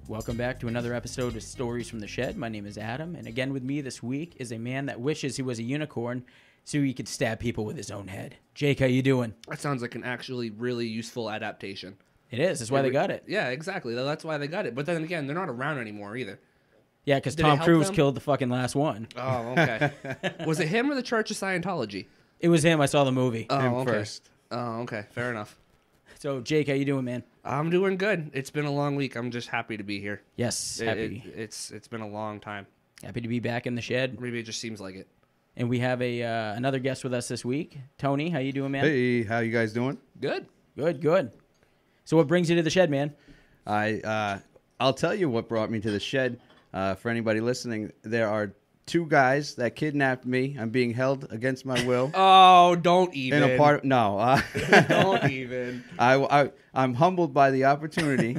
Welcome back to another episode of Stories from the Shed. My name is Adam, and again with me this week is a man that wishes he was a unicorn so he could stab people with his own head. Jake, how you doing? That sounds like an actually really useful adaptation. It is. That's why they got it. Yeah, exactly. That's why they got it. But then again, they're not around anymore either. Yeah, because Did Tom Cruise killed the fucking last one. Oh, okay. Was it him or the Church of Scientology? It was him. I saw the movie. Him okay. First. Oh, okay. Fair enough. So, Jake, how you doing, man? I'm doing good. It's been a long week. I'm just happy to be here. Yes, happy. It's been a long time. Happy to be back in the shed. Maybe it just seems like it. And we have another guest with us this week. Tony, how you doing, man? Hey, how you guys doing? Good. Good. So what brings you to the shed, man? I'll tell you what brought me to the shed. For anybody listening, there are two guys that kidnapped me. I'm being held against my will. Oh, don't even. In a part, no. Don't even. I'm humbled by the opportunity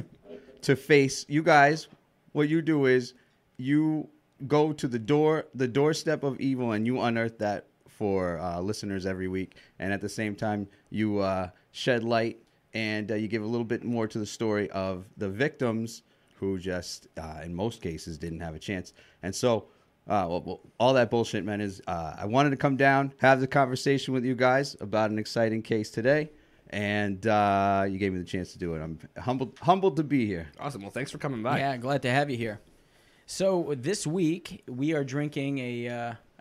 to face you guys. What you do is you go to the doorstep of evil, and you unearth that for listeners every week. And at the same time, you shed light and you give a little bit more to the story of the victims who just, in most cases, didn't have a chance. And so, all that bullshit, man, is I wanted to come down, have the conversation with you guys about an exciting case today, and you gave me the chance to do it. I'm humbled to be here. Awesome. Well, thanks for coming by. Yeah, glad to have you here. So this week, we are drinking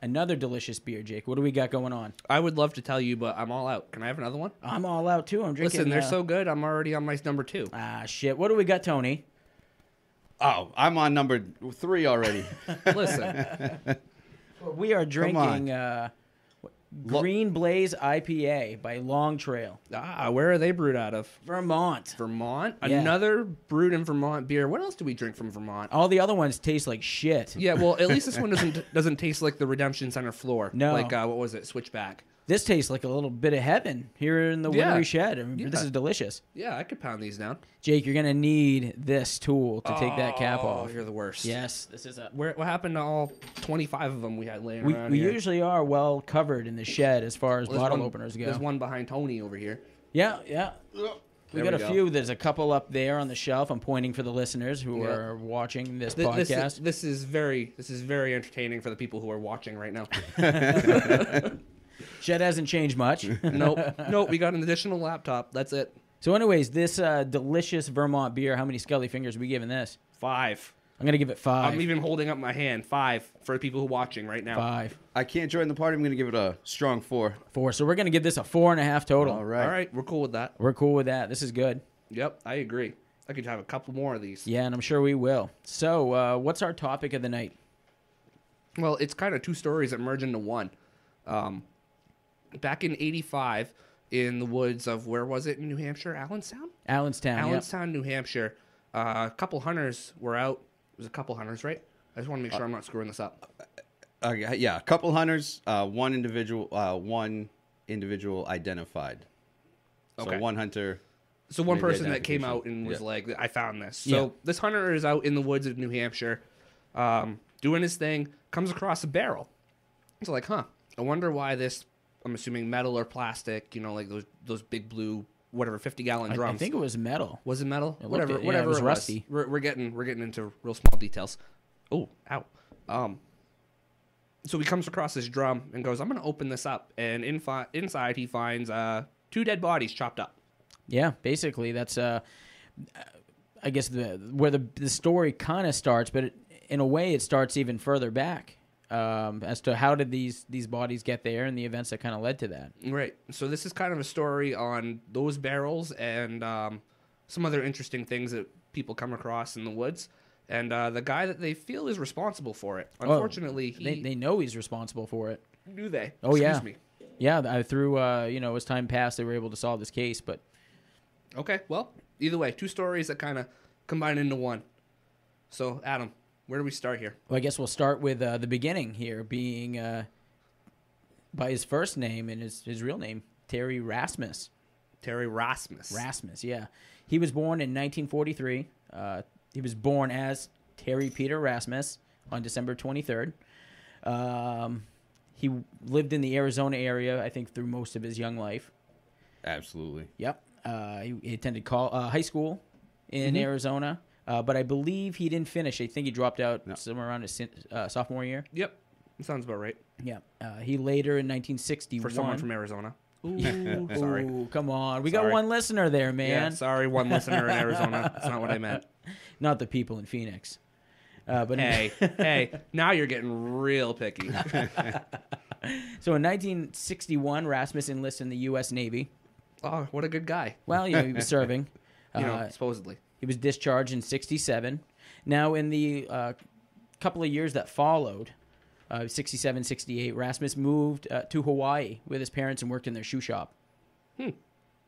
another delicious beer, Jake. What do we got going on? I would love to tell you, but I'm all out. Can I have another one? I'm all out, too. I'm drinking. Listen, they're so good. I'm already on my number 2. Ah, shit. What do we got, Tony? Oh, I'm on number 3 already. Listen. We are drinking Green Blaze IPA by Long Trail. Where are they brewed out of? Vermont. Vermont? Yeah. Another brewed in Vermont beer. What else do we drink from Vermont? All the other ones taste like shit. Yeah, well, at least this one doesn't taste like the Redemption Center floor. No. Like, what was it? Switchback. This tastes like a little bit of heaven here in the wintry shed. I mean, Yeah. This is delicious. Yeah, I could pound these down. Jake, you're going to need this tool to take that cap off. Oh, you're the worst. Yes, this is a... What happened to all 25 of them we had laying around We here? usually are well covered in the shed as far as bottle openers go. There's one behind Tony over here. Yeah. We got a go. few. There's a couple up there on the shelf. I'm pointing for the listeners who are watching this podcast. This is very entertaining for the people who are watching right now. Shed hasn't changed much. Nope. We got an additional laptop. That's it. So anyways, this delicious Vermont beer, how many skelly fingers are we giving this? 5. I'm going to give it 5. I'm even holding up my hand. 5 for the people who are watching right now. 5. I can't join the party. I'm going to give it a strong 4. 4. So we're going to give this a 4.5 total. All right. All right. We're cool with that. We're cool with that. This is good. Yep. I agree. I could have a couple more of these. Yeah, and I'm sure we will. So what's our topic of the night? Well, it's kind of 2 stories that merge into one. Back in 85, in the woods of, where was it in New Hampshire? Allenstown? Allenstown, New Hampshire. A couple hunters were out. It was a couple hunters, right? I just want to make sure I'm not screwing this up. Yeah, a couple hunters, one individual identified. Okay. So one hunter. So one made person that came out identification. and was like, I found this. Yeah. So this hunter is out in the woods of New Hampshire doing his thing, comes across a barrel. He's like, I wonder why this, I'm assuming metal or plastic, like those big blue, whatever, 50-gallon drums. I think it was metal. Was it metal? It Whatever it was rusty. We're getting into real small details. Oh, ow. So he comes across this drum and goes, I'm going to open this up. And inside he finds 2 dead bodies chopped up. Yeah, basically that's I guess where the story kind of starts, but in a way it starts even further back as to how did these bodies get there and the events that kind of led to that. Right. So this is kind of a story on those barrels and some other interesting things that people come across in the woods. And the guy that they feel is responsible for it. Unfortunately, they know he's responsible for it. Do they? Oh, Excuse me. Yeah, through as time passed, they were able to solve this case. But Okay, well, either way, 2 stories that kind of combine into one. So, Adam, where do we start here? well, I guess we'll start with the beginning here, being by his first name and his real name, Terry Rasmus. Terry Rasmus. Rasmus, yeah. He was born in 1943. He was born as Terry Peter Rasmus on December 23rd. He lived in the Arizona area, I think, through most of his young life. Absolutely. Yep. He attended high school in Arizona. but I believe he didn't finish. I think he dropped out somewhere around his sophomore year. Yep. Sounds about right. Yeah. He later in 1961. For someone from Arizona. Ooh, Sorry. Come on. We Sorry. got one listener there, man. Yeah, sorry, one listener in Arizona. That's not what I meant. Not the people in Phoenix. But Hey, now you're getting real picky. So in 1961, Rasmus enlisted in the U.S. Navy. Oh, what a good guy. Well, he was serving. Supposedly. He was discharged in 67. Now, in the couple of years that followed, 67, 68, Rasmus moved to Hawaii with his parents and worked in their shoe shop.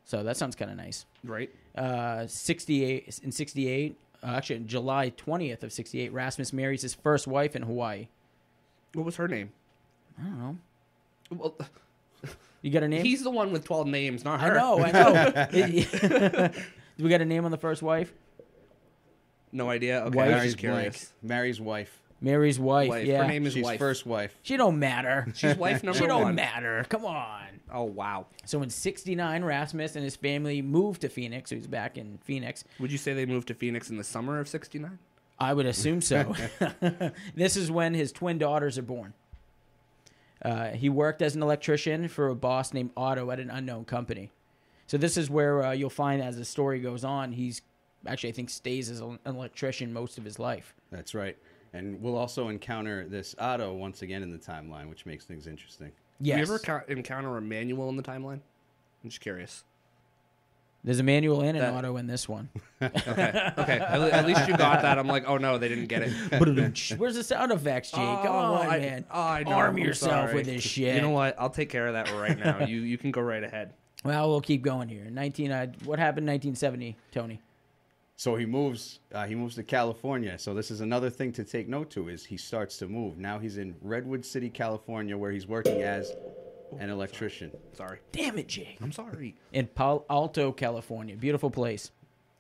So that sounds kind of nice. Right. 68, actually, July 20th of 68, Rasmus marries his first wife in Hawaii. What was her name? I don't know. Well, You got a name? he's the one with 12 names, not her. I know. Do we got a name on the first wife? No idea. Okay, Wife I was Mary's just curious. Mary's wife. Mary's wife. Yeah. Her name is She's wife. first wife. She don't matter. She's wife number She don't one. matter. Come on. Oh, wow. So in 69, Rasmus and his family moved to Phoenix. So he's back in Phoenix. Would you say they moved to Phoenix in the summer of 69? I would assume so. This is when his twin daughters are born. He worked as an electrician for a boss named Otto at an unknown company. So this is where you'll find as the story goes on, he's actually, I think, stays as an electrician most of his life. That's right. And we'll also encounter this Otto once again in the timeline, which makes things interesting. Yes. Do you ever encounter a manual in the timeline? I'm just curious. There's a manual and an That- auto in this one. Okay. At least you got that. I'm like, oh no, they didn't get it. Where's the sound effects, Jake? Come on, man. I know, Arm I'm yourself sorry. with this shit. You know what? I'll take care of that right now. You can go right ahead. Well, we'll keep going here. What happened in 1970, Tony? So he moves to California. So this is another thing to take note to is he starts to move. Now he's in Redwood City, California, where he's working as an electrician. Sorry. Damn it, Jake. I'm sorry. In Palo Alto, California. Beautiful place.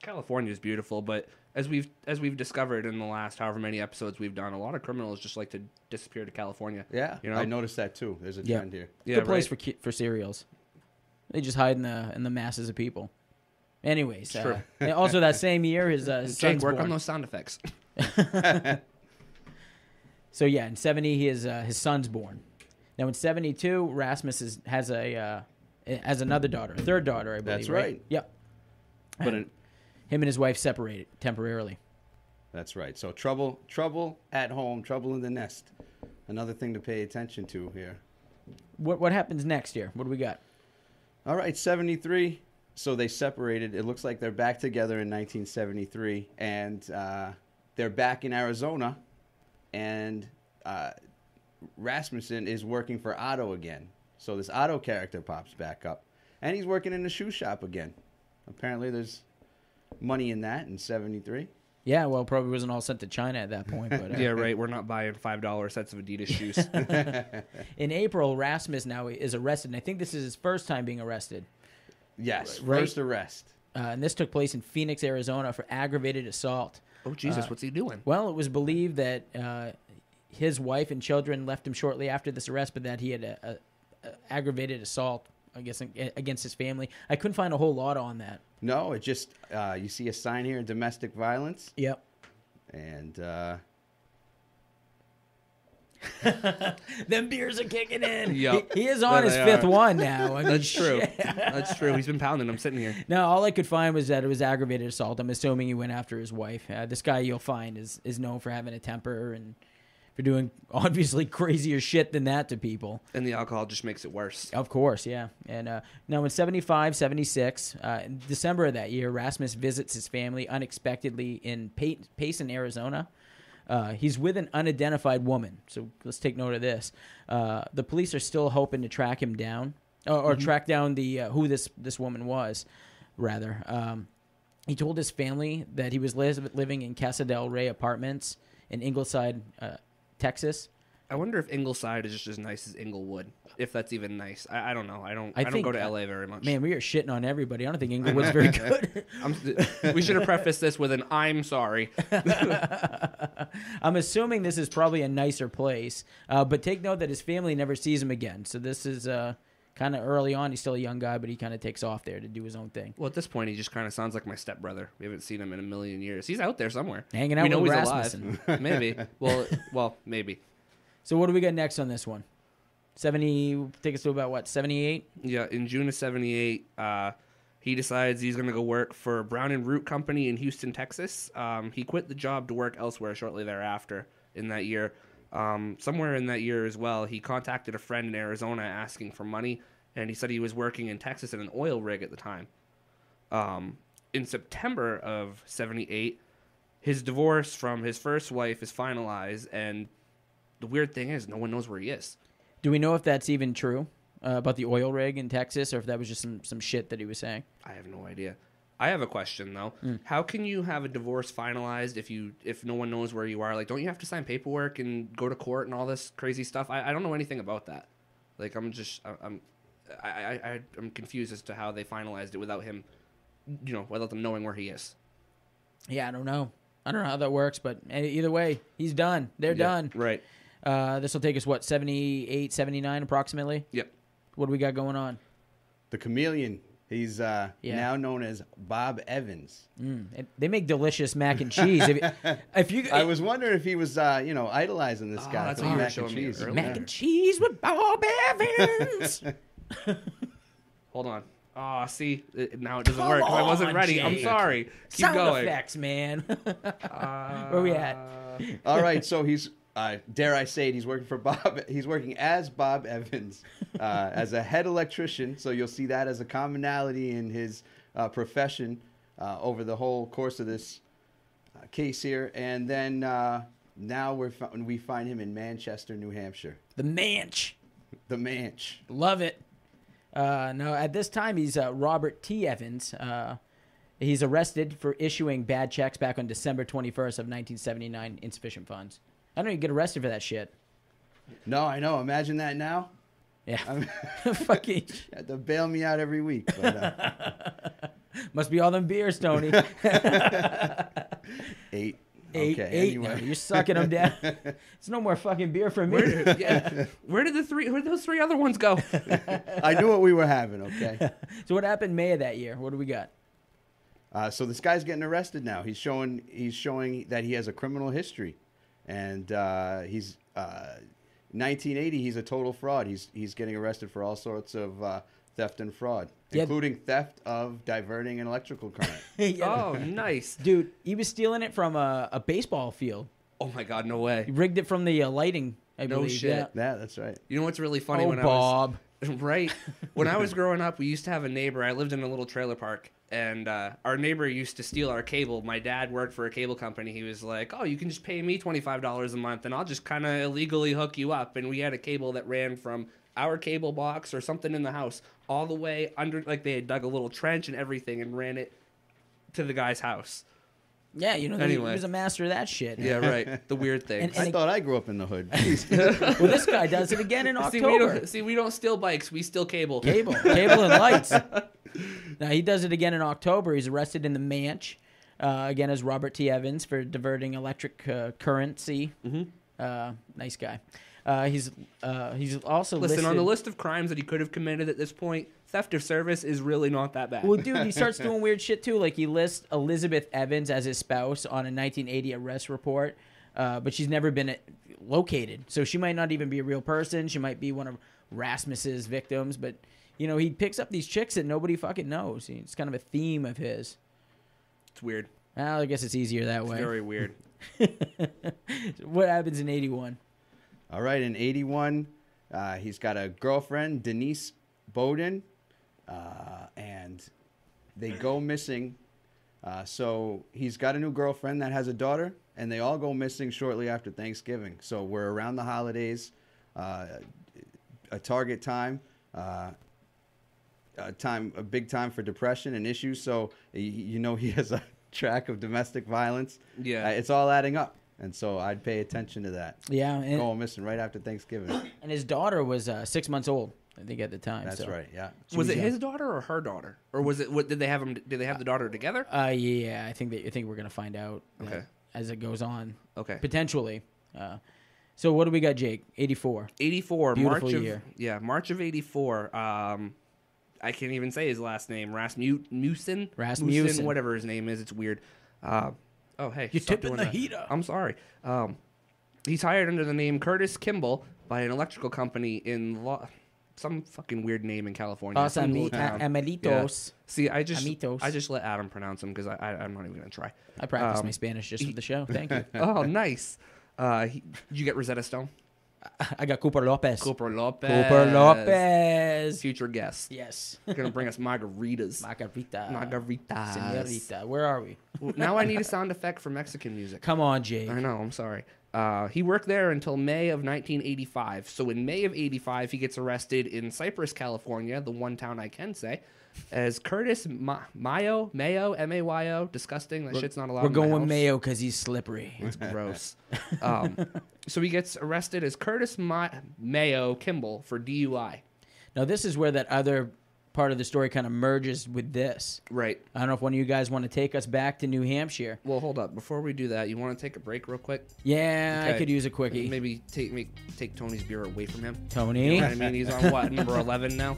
California is beautiful, but as we've discovered in the last however many episodes we've done, a lot of criminals just like to disappear to California. Yeah, You know? I noticed that too. There's a trend here. Yeah, Good place right. for serials. They just hide in the masses of people. Anyways, and also that same year, his Jake, son's work born. on those sound effects. So yeah, in 70, his son's born. Now in 72, Rasmus has another daughter, a third daughter, I believe. That's right. Yep. But Him and his wife separated temporarily. that's right. So trouble at home, trouble in the nest. Another thing to pay attention to here. What happens next year? What do we got? All right, 73. So they separated. It looks like they're back together in 1973, and they're back in Arizona, and Rasmussen is working for Otto again. So this Otto character pops back up, and he's working in the shoe shop again. Apparently there's money in that in 73. Yeah, well, probably wasn't all sent to China at that point. But Yeah, right. We're not buying $5 sets of Adidas shoes. in April, Rasmus now is arrested, and I think this is his first time being arrested. Yes, Right. first arrest. And this took place in Phoenix, Arizona, for aggravated assault. Oh Jesus, what's he doing? Well, it was believed that his wife and children left him shortly after this arrest, but that he had a aggravated assault, I guess, against his family. I couldn't find a whole lot on that. No, it just, you see a sign here, domestic violence, Yep. and Them beers are kicking in. Yep. He is on There his they fifth are. one now. I mean, That's true. shit. That's true. He's been pounding. I'm sitting here. No, all I could find was that it was aggravated assault. I'm assuming he went after his wife. This guy you'll find is known for having a temper and for doing obviously crazier shit than that to people. And the alcohol just makes it worse. Of course, yeah. And now in 75, 76, in December of that year, Rasmus visits his family unexpectedly in Payson, Arizona. He's with an unidentified woman, so let's take note of this. The police are still hoping to track him down, or track down the who this woman was, rather. He told his family that he was living in Casa del Rey apartments in Ingleside, Texas. I wonder if Ingleside is just as nice as Inglewood, if that's even nice. I don't know. I don't think- go to LA very much. Man, we are shitting on everybody. I don't think Inglewood's very good. We should have prefaced this with an "I'm sorry." I'm assuming this is probably a nicer place, but take note that his family never sees him again. So this is kind of early on. He's still a young guy, but he kind of takes off there to do his own thing. Well, at this point, he just kind of sounds like my stepbrother. We haven't seen him in a million years. He's out there somewhere. Hanging out we know with he's Rasmussen. alive. Maybe. Well, maybe. So what do we got next on this one? 70, take us to about, what, 78? Yeah, in June of 78, he decides he's going to go work for Brown and Root Company in Houston, Texas. He quit the job to work elsewhere shortly thereafter in that year. Somewhere in that year as well, he contacted a friend in Arizona asking for money, and he said he was working in Texas at an oil rig at the time. In September of 78, his divorce from his first wife is finalized, and the weird thing is no one knows where he is. Do we know if that's even true about the oil rig in Texas, or if that was just some shit that he was saying? I have no idea. I have a question though. How can you have a divorce finalized if no one knows where you are? Like, don't you have to sign paperwork and go to court and all this crazy stuff? I don't know anything about that. Like, I'm confused as to how they finalized it without him, without them knowing where he is. Yeah, I don't know. I don't know how that works, but either way, he's done. They're done. Right. This will take us, 78, 79 approximately? Yep. What do we got going on? The Chameleon. He's now known as Bob Evans. They make delicious mac and cheese. I was wondering if he was, idolizing this guy. That's for what you were mac and showing me cheese. earlier. Mac and cheese with Bob Evans. Hold on. Oh, see, now it doesn't work. I wasn't ready. Jake. I'm sorry. Keep Sound going. effects, man. Where we at? All right, so he's dare I say it, he's working as Bob Evans as a head electrician. So you'll see that as a commonality in his profession over the whole course of this case here. And then now we find him in Manchester, New Hampshire. The Manch. The Manch. Love it. No, at this time, he's Robert T. Evans. He's arrested for issuing bad checks back on December 21st of 1979, insufficient funds. I don't even get arrested for that shit. No, I know. Imagine that now. Yeah. Fucking. You have to bail me out every week. But, must be all them beers, Tony. 8. Eight. Anyway. No, you're sucking them down. There's no more fucking beer for me. Where did those 3 other ones go? I knew what we were having, okay? So what happened May of that year? What do we got? So this guy's getting arrested now. He's showing that he has a criminal history. And he's 1980. He's a total fraud. He's getting arrested for all sorts of theft and fraud, including theft of diverting an electrical current. Oh, nice, dude! He was stealing it from a baseball field. Oh my God, no way! He rigged it from the lighting. I believe. Shit. Yeah, that's right. You know what's really funny? When Bob. Right. When I was growing up, we used to have a neighbor. I lived in a little trailer park, and our neighbor used to steal our cable. My dad worked for a cable company. He was like, "Oh, you can just pay me $25 a month, and I'll just kind of illegally hook you up." And we had a cable that ran from our cable box or something in the house all the way under, like they had dug a little trench and everything and ran it to the guy's house. Yeah, he Anyway. was a master of that shit. Yeah, right. The weird thing. I thought I grew up in the hood. Well, this guy does it again in October. We don't steal bikes. We steal cable. Cable and lights. Now, he does it again in October. He's arrested in the Manch, again as Robert T. Evans for diverting electric currency. Mm-hmm. Nice guy. He's also listed on the list of crimes that he could have committed at this point. Theft of service is really not that bad. Well, dude, he starts doing weird shit too. Like he lists Elizabeth Evans as his spouse on a 1980 arrest report, but she's never been located. So she might not even be a real person. She might be one of Rasmus's victims. But he picks up these chicks that nobody fucking knows. It's kind of a theme of his. It's weird. Well, I guess it's easier that way. Very weird. What happens in 81? All right, in 81, he's got a girlfriend, Denise Bowden, and they go missing. So he's got a new girlfriend that has a daughter, and they all go missing shortly after Thanksgiving. So we're around the holidays, a target time, a big time for depression and issues. So he has a track of domestic violence. Yeah, it's all adding up. And so I'd pay attention to that. Yeah. Going missing right after Thanksgiving. And his daughter was 6 months old, I think, at the time. That's right, yeah. Was it his daughter or her daughter? Or was it, did they have the daughter together? Yeah, I think we're going to find out as it goes on. Okay. Potentially. So what do we got, Jake? 84. 84. Beautiful March year. March of 84. I can't even say his last name. Rasmussen, whatever his name is. It's weird. Oh, hey. You're stop tipping doing the that. heater. I'm sorry. He's hired under the name Curtis Kimball by an electrical company in some fucking weird name in California. Some little town. Amelitos. Yeah. See, I just Amitos. let Adam pronounce them because I'm not even going to try. I practiced my Spanish just for the show. Thank you. Oh, nice. Did you get Rosetta Stone? I got Cooper Lopez. Cooper Lopez. Future guest. Yes. Going to bring us margaritas. Margarita. Senorita. Where are we? Now I need a sound effect for Mexican music. Come on, Jake. I know. I'm sorry. He worked there until May of 1985. So in May of 85, he gets arrested in Cypress, California, the one town I can say, as Curtis Mayo, M-A-Y-O. Disgusting. That shit's not allowed. We're in my going house. Mayo because he's slippery. It's gross. So he gets arrested as Curtis Mayo Kimball for DUI. Now, this is where that other part of the story kind of merges with this. Right. I don't know if one of you guys want to take us back to New Hampshire. Well, hold up. Before we do that, you want to take a break real quick? Yeah, Okay. I could use a quickie. Maybe take Tony's beer away from him. Tony? You know what I mean? He's on what, number 11 now?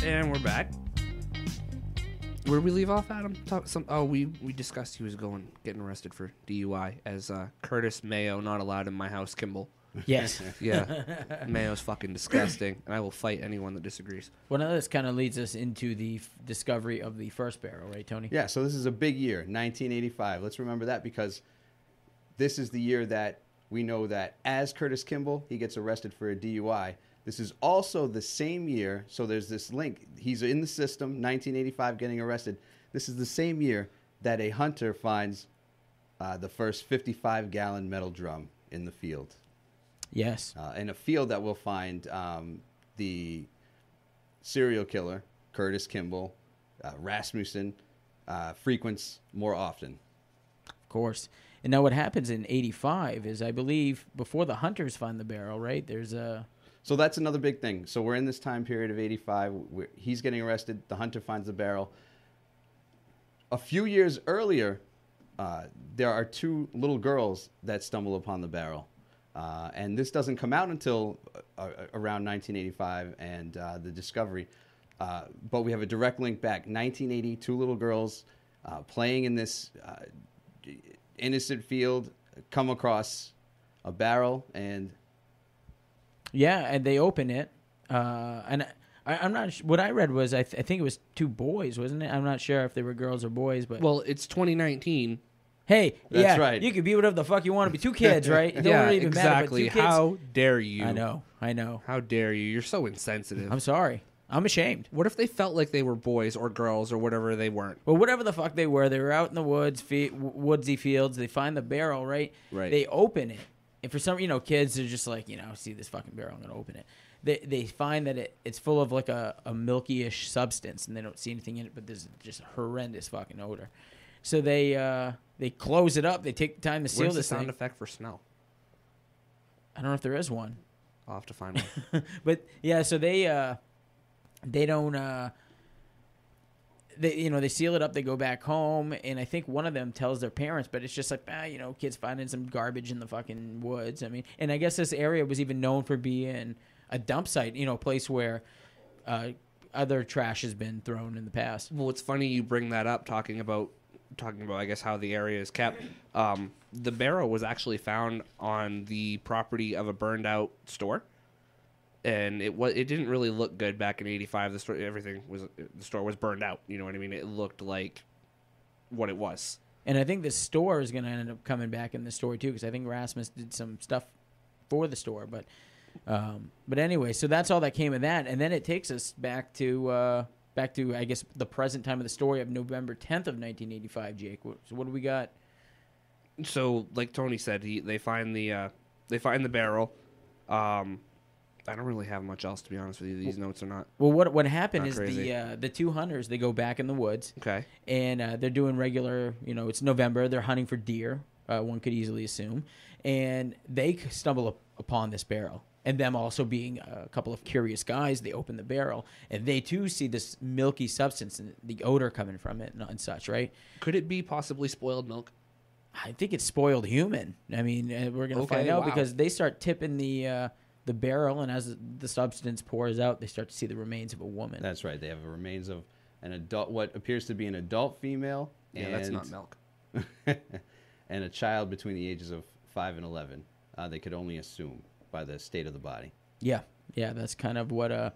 And we're back. Where did we leave off, Adam? We discussed he was getting arrested for DUI as Curtis Mayo, not allowed in my house, Kimball. Yes. Yeah, Mayo's fucking disgusting, and I will fight anyone that disagrees. Well, now this kind of leads us into the discovery of the first barrel, right, Tony? Yeah, so this is a big year, 1985. Let's remember that because this is the year that we know that as Curtis Kimball, he gets arrested for a DUI. This is also the same year, so there's this link. He's in the system, 1985, getting arrested. This is the same year that a hunter finds the first 55-gallon metal drum in the field. Yes. In a field that will find the serial killer, Curtis Kimball, Rasmussen, frequents more often. Of course. And now what happens in 85 is, I believe, before the hunters find the barrel, right, there's a... So that's another big thing. So we're in this time period of 85. He's getting arrested. The hunter finds the barrel. A few years earlier, there are two little girls that stumble upon the barrel. And this doesn't come out until around 1985 and the discovery. But we have a direct link back. 1980, two little girls playing in this innocent field come across a barrel and... Yeah, and they open it, and I'm not. What I read was I think it was two boys, wasn't it? I'm not sure if they were girls or boys, but Well, it's 2019. hey, That's yeah, right. You could be whatever the fuck you want to be. Two kids, right? It don't Yeah, really even exactly. matter. But two kids, How dare you? I know. How dare you? You're so insensitive. I'm sorry. I'm ashamed. What if they felt like they were boys or girls or whatever they weren't? Well, whatever the fuck they were out in the woodsy fields. They find the barrel, right? Right. They open it. And for some, kids are just like, see this fucking barrel, I'm going to open it. They find that it's full of like a milky-ish substance, and they don't see anything in it, but there's just a horrendous fucking odor. So they close it up. They take the time to seal Where's the this sound thing. effect for smell? I don't know if there is one. I'll have to find one. But, yeah, so they don't... They seal it up. They go back home, and I think one of them tells their parents. But it's just like, kids finding some garbage in the fucking woods. I mean, and I guess this area was even known for being a dump site. A place where other trash has been thrown in the past. Well, it's funny you bring that up, talking about I guess how the area is kept. The barrel was actually found on the property of a burned out store. And it didn't really look good back in '85. The store was burned out. You know what I mean? It looked like what it was. And I think the store is going to end up coming back in the story too, because I think Rasmus did some stuff for the store. But anyway, so that's all that came of that, and then it takes us back to I guess the present time of the story of November 10th of 1985. Jake, so what do we got? So, like Tony said, they find the barrel. I don't really have much else, to be honest with you. These notes are not. Well, what happened Not is crazy. the two hunters, they go back in the woods. Okay. And they're doing regular, it's November. They're hunting for deer, one could easily assume. And they stumble upon this barrel. And them also being a couple of curious guys, they open the barrel. And they, too, see this milky substance and the odor coming from it and such, right? Could it be possibly spoiled milk? I think it's spoiled human. I mean, we're going to find out because they start tipping the barrel. And as the substance pours out, they start to see the remains of a woman. That's right. They have the remains of an adult, what appears to be an adult female. Yeah, and, that's not milk. and a child between the ages of 5 and 11. They could only assume by the state of the body. Yeah, that's kind of what.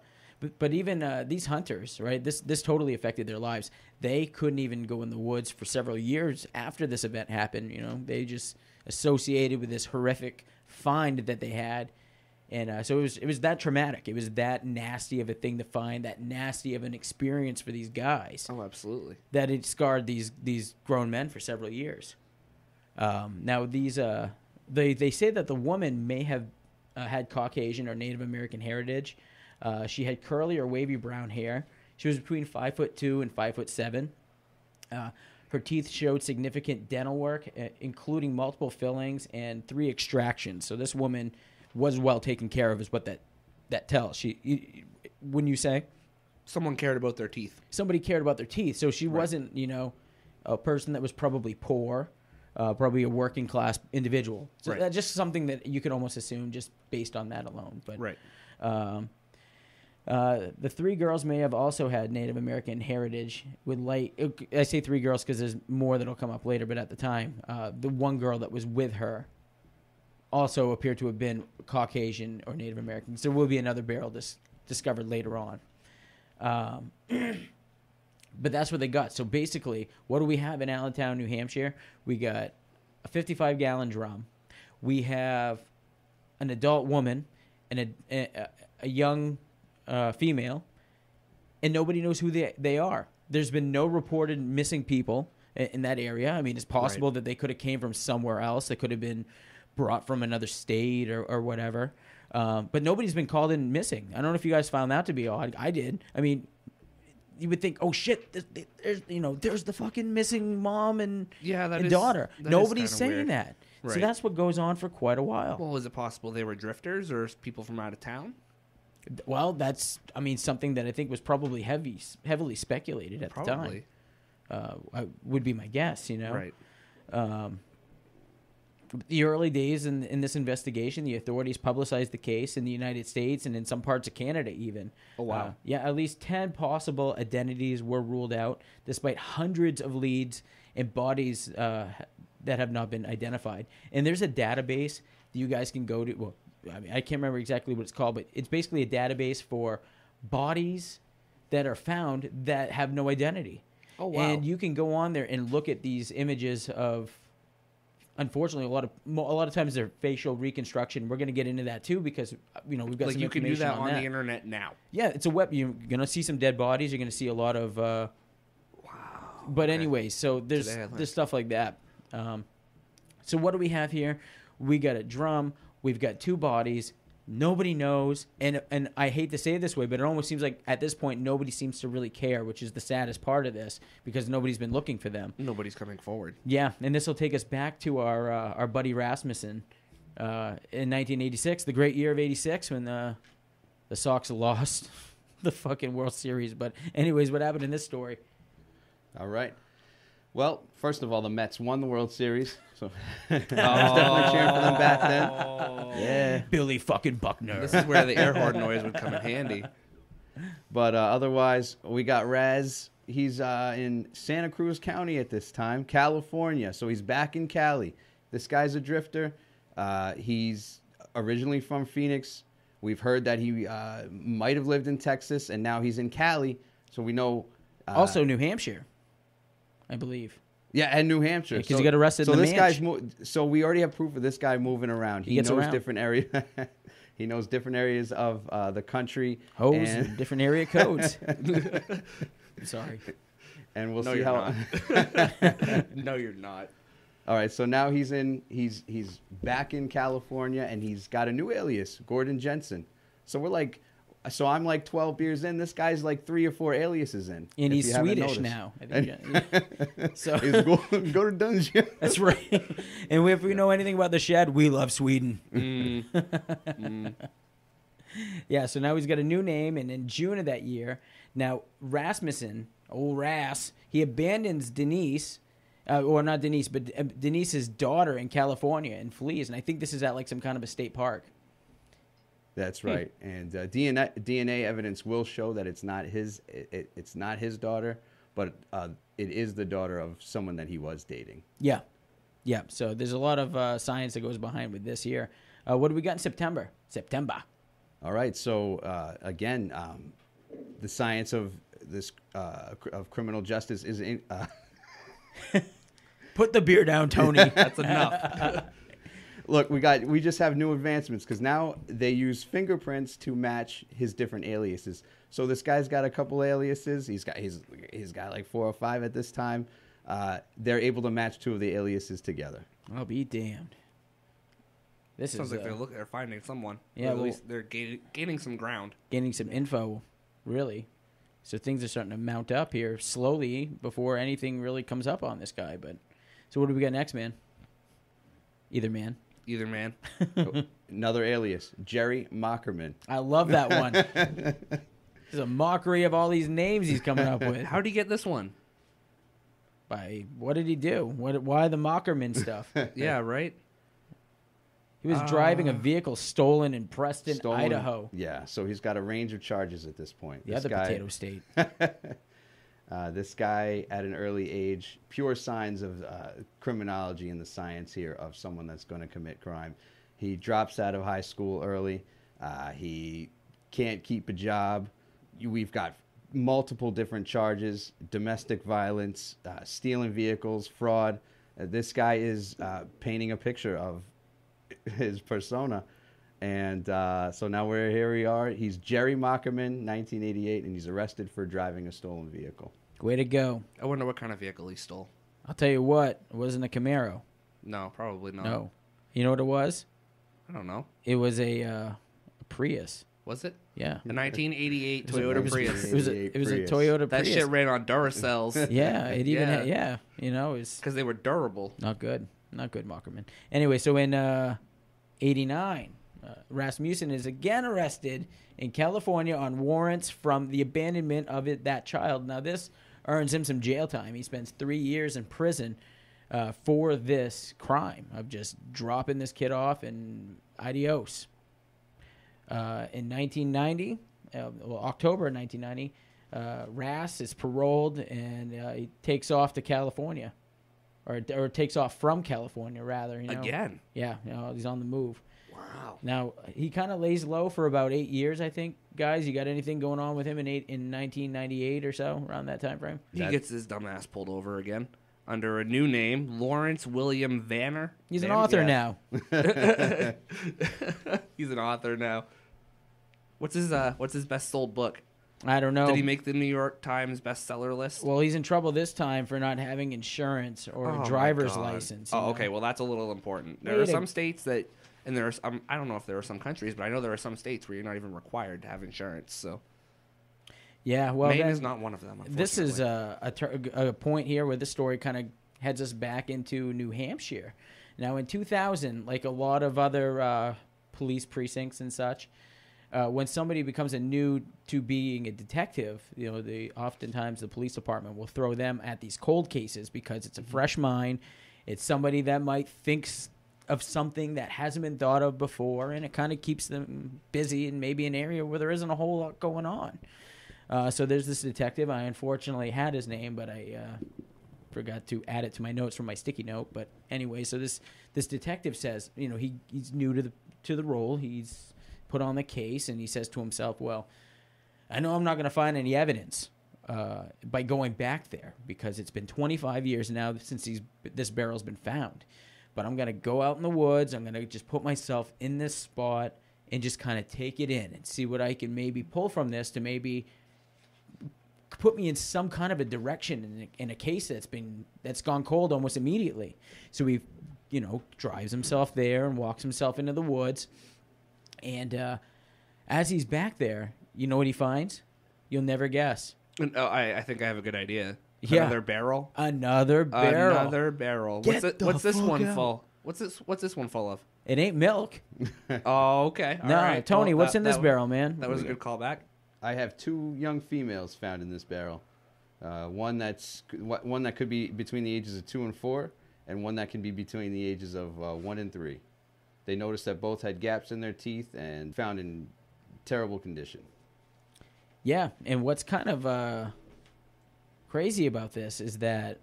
But even these hunters, right? This totally affected their lives. They couldn't even go in the woods for several years after this event happened. They just associated with this horrific find that they had, and so it was that traumatic. It was that nasty of a thing to find, that nasty of an experience for these guys. Oh, absolutely. That it scarred these grown men for several years. Now these they say that the woman may have had Caucasian or Native American heritage. She had curly or wavy brown hair. She was between 5'2" and 5'7". Her teeth showed significant dental work, including multiple fillings and 3 extractions. So this woman was well taken care of, is what that tells. Wouldn't you say? Someone cared about their teeth. Somebody cared about their teeth. So she wasn't, a person that was probably poor. Probably a working class individual. So that's just something that you could almost assume just based on that alone. But right. The 3 girls may have also had Native American heritage with light. I say 3 girls because there's more that'll come up later. But at the time, the one girl that was with her also appeared to have been Caucasian or Native American. So there will be another barrel discovered later on. But that's what they got. So basically, what do we have in Allenstown, New Hampshire? We got a 55-gallon drum. We have an adult woman and a young female, and nobody knows who they are. There's been no reported missing people in that area. I mean, it's possible that they could have came from somewhere else. They could have been brought from another state or whatever. But nobody's been called in missing. I don't know if you guys found that to be odd. I did. I mean, you would think, oh shit, there's the fucking missing mom and daughter. Nobody's saying weird. that. Right. So that's what goes on for quite a while. Well, is it possible they were drifters or people from out of town? Well, that's something that I think was probably heavily speculated at the time. Would be my guess. Right. The early days in this investigation, the authorities publicized the case in the United States and in some parts of Canada even. Oh, wow. At least 10 possible identities were ruled out, despite hundreds of leads and bodies that have not been identified. And there's a database that you guys can go to. Well, I can't remember exactly what it's called, but it's basically a database for bodies that are found that have no identity. Oh, wow. And you can go on there and look at these images of... Unfortunately, a lot of times they're facial reconstruction. We're going to get into that too because we've got some you can do information that on the internet now. Yeah, it's a web. You're going to see some dead bodies. You're going to see a lot of. Wow. But anyway, so there's stuff like that. So what do we have here? We got a drum. We've got 2 bodies. Nobody knows, and I hate to say it this way, but it almost seems like at this point nobody seems to really care, which is the saddest part of this because nobody's been looking for them. Nobody's coming forward. Yeah, and this will take us back to our buddy Rasmussen in 1986, the great year of '86 when the Sox lost the fucking World Series. But anyways, what happened in this story? All right. Well, first of all, the Mets won the World Series, so I was definitely cheering for them back then. Yeah, Billy fucking Buckner. This is where the air horn noise would come in handy. But otherwise, we got Raz. He's in Santa Cruz County at this time, California. So he's back in Cali. This guy's a drifter. He's originally from Phoenix. We've heard that he might have lived in Texas, and now he's in Cali. So we know. Also New Hampshire, I believe. Yeah, and New Hampshire. Because he got arrested so in the this guy's so we already have proof of this guy moving around. He knows around. different areas. He knows different areas of the country. Hoes and different area codes. Sorry. And we'll No, see you're how. not. No, you're not. All right, so now he's back in California, and he's got a new alias, Gordon Jensen. So I'm like 12 beers in. This guy's like 3 or 4 aliases in. And if he's you haven't Swedish noticed. now. I think, so He's go to Dungeon. that's right. And if we know anything about the Shed, we love Sweden. Yeah, so now he's got a new name, and in June of that year, now Rasmussen, old Ras, he abandons Denise, or not Denise, but Denise's daughter in California and flees. And I think this is at like some kind of a state park. That's right. And DNA evidence will show that it's not his. It's not his daughter, but it is the daughter of someone that he was dating. Yeah. Yeah. So there's a lot of science that goes behind with this here. What do we got in September? All right. So again, the science of this of criminal justice is in. Put the beer down, Tony. That's enough. Look, we just have new advancements because now they use fingerprints to match his different aliases. So this guy's got a couple aliases. He's got like 4 or 5 at this time. They're able to match 2 of the aliases together. I'll be damned. This Sounds is like they're finding someone. Yeah, Or at well- least they're gaining some ground. gaining some info, really. So things are starting to mount up here slowly before anything really comes up on this guy. But so what do we got next, man? Either man. Either man. Another alias, Jerry Mockerman. I love that one. There's a mockery of all these names he's coming up with. How'd he get this one? By what did he do? Why the Mockerman stuff? Yeah, right? He was driving a vehicle stolen in Preston, Stolen- Idaho. Yeah, so he's got a range of charges at this point. The other potato state. This guy, at an early age, pure signs of criminology and the science here of someone that's going to commit crime. He drops out of high school early. He can't keep a job. We've got multiple different charges: domestic violence, stealing vehicles, fraud. This guy is painting a picture of his persona. And so now here we are. He's Jerry Mockerman, 1988, and he's arrested for driving a stolen vehicle. Way to go. I wonder what kind of vehicle he stole. I'll tell you what, it wasn't a Camaro. No, probably not. No. You know what it was? I don't know. It was a Prius. Was it? Yeah. A 1988 It was a- Toyota it was- Prius. It was a Prius. Toyota That Prius. shit ran on Duracells. Yeah, it even Yeah. had, yeah, you know, it's Because they were durable. not good. Not good, Mockerman. Anyway, so in 89, Rasmussen is again arrested in California on warrants from the abandonment of that child. Now, this earns him some jail time. He spends 3 years in prison for this crime of just dropping this kid off and adios. In 1990, October 1990, Ras is paroled and he takes off to California, or takes off from California rather. You know? Again. Yeah, you know, he's on the move. Wow. Now he kind of lays low for about 8 years, I think. Guys, you got anything going on with him in 1998 or so, around that time frame? He gets his dumb ass pulled over again under a new name, Lawrence William Vanner. He's an Van- author yeah. now. He's an author now. What's his best sold book? I don't know. Did he make the New York Times bestseller list? Well, he's in trouble this time for not having insurance or Oh, a my driver's God. license. you Oh, know? okay. Well, that's a little important. There Way are to- some states that, and there are some, I don't know if there are some countries, but I know there are some states where you're not even required to have insurance. So Yeah, well, Maine then- is not one of them. This is unfortunately. a point here where this story kind of heads us back into New Hampshire. Now, in 2000, like a lot of other police precincts and such, when somebody becomes new to being a detective, you know, oftentimes the police department will throw them at these cold cases because it's a fresh mind. It's somebody that might think of something that hasn't been thought of before, and it kind of keeps them busy in maybe an area where there isn't a whole lot going on. So there's this detective. I unfortunately had his name, but I forgot to add it to my notes from my sticky note. But anyway, so this detective says, you know, he's new to the role. He's put on the case, and he says to himself, well, I know I'm not going to find any evidence by going back there because it's been 25 years now since this barrel's been found. But I'm going to go out in the woods. I'm going to just put myself in this spot and just kind of take it in and see what I can maybe pull from this to maybe put me in some kind of a direction in a case that's gone cold almost immediately. So he, you know, drives himself there and walks himself into the woods. And As he's back there, you know what he finds? You'll never guess. Oh, I think I have a good idea. Yeah. Another barrel. Another barrel. Another barrel. Get the What's this fuck one out. full? What's this one full of? It ain't milk. Oh, okay. All No, right. Tony, Well, what's in this barrel, man? That was a good callback. I have 2 young females found in this barrel. One that could be between the ages of 2 and 4, and one that can be between the ages of 1 and 3. They noticed that both had gaps in their teeth and found in terrible condition. Yeah, and what's kind of crazy about this is that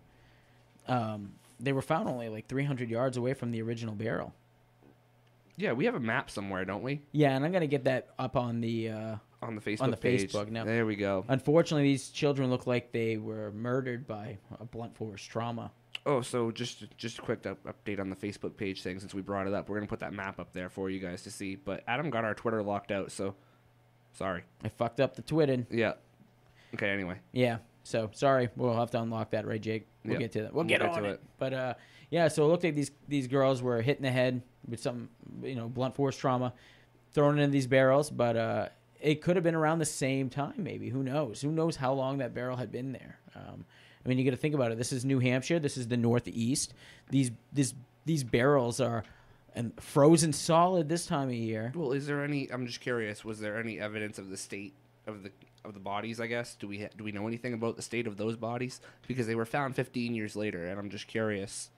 they were found only like 300 yards away from the original barrel. Yeah, we have a map somewhere, don't we? Yeah, and I'm going to get that up on the Facebook page. Facebook now. There we go. Unfortunately, these children look like they were murdered by a blunt force trauma. Oh, so just a quick update on the Facebook page thing since we brought it up. We're going to put that map up there for you guys to see. But Adam got our Twitter locked out, so sorry. I fucked up the Twitter. Yeah. Okay, anyway. Yeah, so sorry. We'll have to unlock that, right, Jake? We'll get to that. We'll get on to it. But yeah, so it looked like these girls were hit in the head with some, blunt force trauma, thrown in these barrels. But it could have been around the same time, maybe. Who knows? Who knows how long that barrel had been there? I mean, you got to think about it. This is New Hampshire. This is the Northeast. These barrels are frozen solid this time of year. Well, is there any? I'm just curious. Was there any evidence of the state of the bodies? I guess. Do we know anything about the state of those bodies? Because they were found 15 years later, and I'm just curious.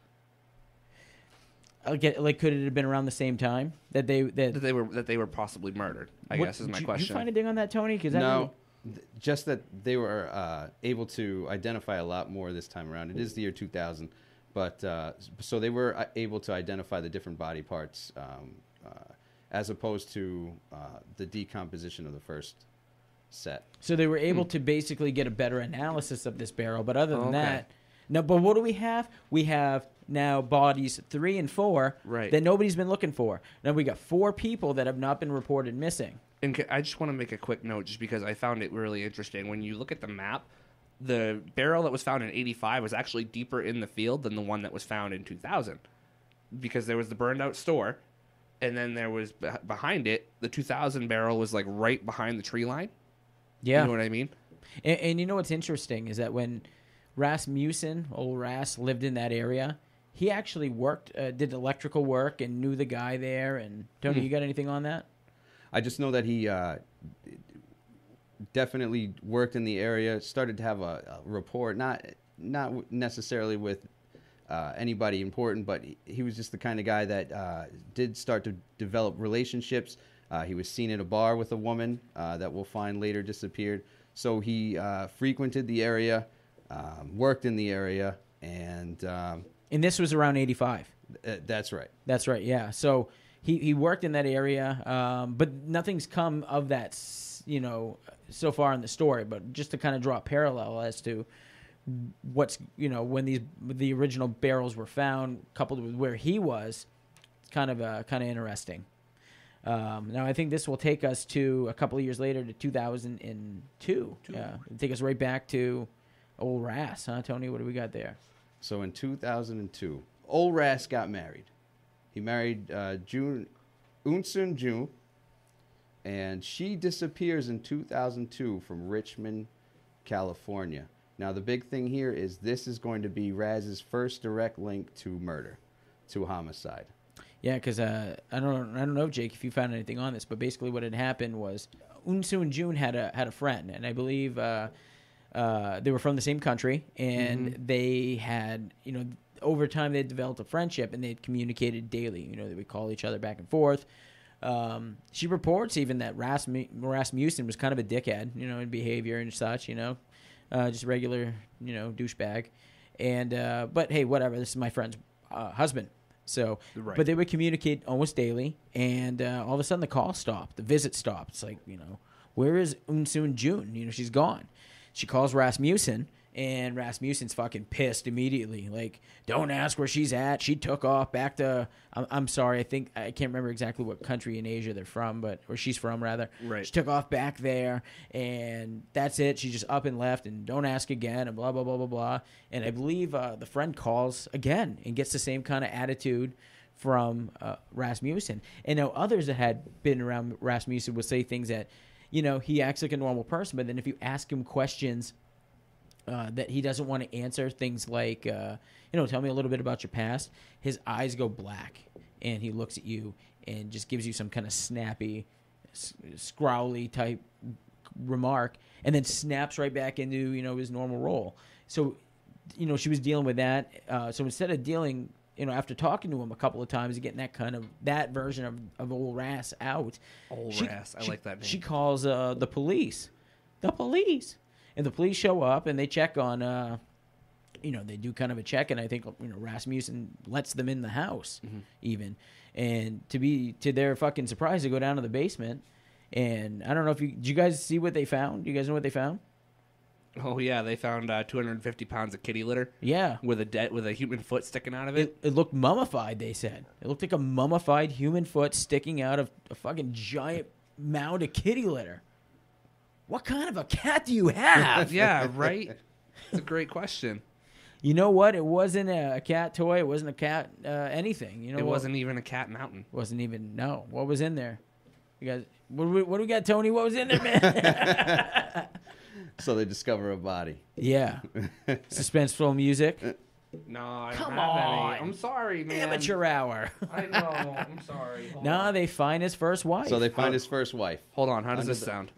Could it have been around the same time that they were possibly murdered? I guess is my question. Did you find anything on that, Tony? No. Just that they were able to identify a lot more this time around. It is the year 2000, but so they were able to identify the different body parts as opposed to the decomposition of the first set. So they were able to basically get a better analysis of this barrel, but other than that, no. But what do we have? We have now bodies 3 and 4 that nobody's been looking for. Now we got 4 people that have not been reported missing. And I just want to make a quick note just because I found it really interesting. When you look at the map, the barrel that was found in 85 was actually deeper in the field than the one that was found in 2000 because there was the burned out store, and then there was behind it, the 2000 barrel was like right behind the tree line. Yeah. You know what I mean? And you know what's interesting is that when old Ras, lived in that area, he actually did electrical work and knew the guy there. And Tony, you got anything on that? I just know that he definitely worked in the area, started to have a rapport, not necessarily with anybody important, but he was just the kind of guy that did start to develop relationships. He was seen at a bar with a woman that we'll find later disappeared. So he frequented the area, worked in the area, and this was around 85. That's right. That's right, yeah. So he worked in that area, but nothing's come of that, so far in the story. But just to kind of draw a parallel as to what's, when the original barrels were found, coupled with where he was, it's kind of interesting. Now, I think this will take us to a couple of years later to 2002. Yeah, take us right back to old Ras, huh, Tony? What do we got there? So in 2002, old Ras got married. He married Unsun June, and she disappears in 2002 from Richmond, California. Now, the big thing here is this is going to be Raz's first direct link to murder, to homicide. Yeah, because I don't know, Jake, if you found anything on this, but basically what had happened was Unsun June had a friend, and I believe they were from the same country, and they had, over time they had developed a friendship, and they had communicated daily. They would call each other back and forth. She reports even that Rasmussen was kind of a dickhead, in behavior and such, just regular, douchebag. And but hey, whatever. This is my friend's husband. So, but they would communicate almost daily, and all of a sudden the call stopped, the visit stopped. It's like, where is Unsun June? She's gone. She calls Rasmussen, and Rasmussen's fucking pissed immediately. Like, don't ask where she's at. She took off back to, I'm sorry, I can't remember exactly what country in Asia they're from, or she's from, rather. Right. She took off back there, and that's it. She just up and left, and don't ask again, and blah, blah, blah, blah, blah. And I believe the friend calls again and gets the same kind of attitude from Rasmussen. And now others that had been around Rasmussen would say things that, he acts like a normal person, but then if you ask him questions that he doesn't want to answer, things like, tell me a little bit about your past, his eyes go black, and he looks at you and just gives you some kind of snappy, scrawly type remark, and then snaps right back into, his normal role. So, she was dealing with that. So instead of dealing, after talking to him a couple of times and getting that version of old Rass out. Rass, I like that name. She calls the police. The police. And the police show up and they check on, they do kind of a check, and I think, Rasmussen lets them in the house even. And to their fucking surprise, they go down to the basement. And I don't know did you guys see what they found? Do you guys know what they found? Oh yeah, they found 250 pounds of kitty litter. Yeah, with a human foot sticking out of it. It looked mummified. They said it looked like a mummified human foot sticking out of a fucking giant mound of kitty litter. What kind of a cat do you have? Yeah, right. It's a great question. You know what? It wasn't a cat toy. It wasn't a cat anything. It wasn't even a cat mountain. Wasn't even no. What was in there? You guys, what do we got, Tony? What was in there, man? So they discover a body. Yeah. Suspenseful music. No, I Come don't have on. any. I'm sorry, man. Amateur hour. I know. I'm sorry. Hold No, on. they find his first wife. So they find his first wife. Hold on. How does this sound?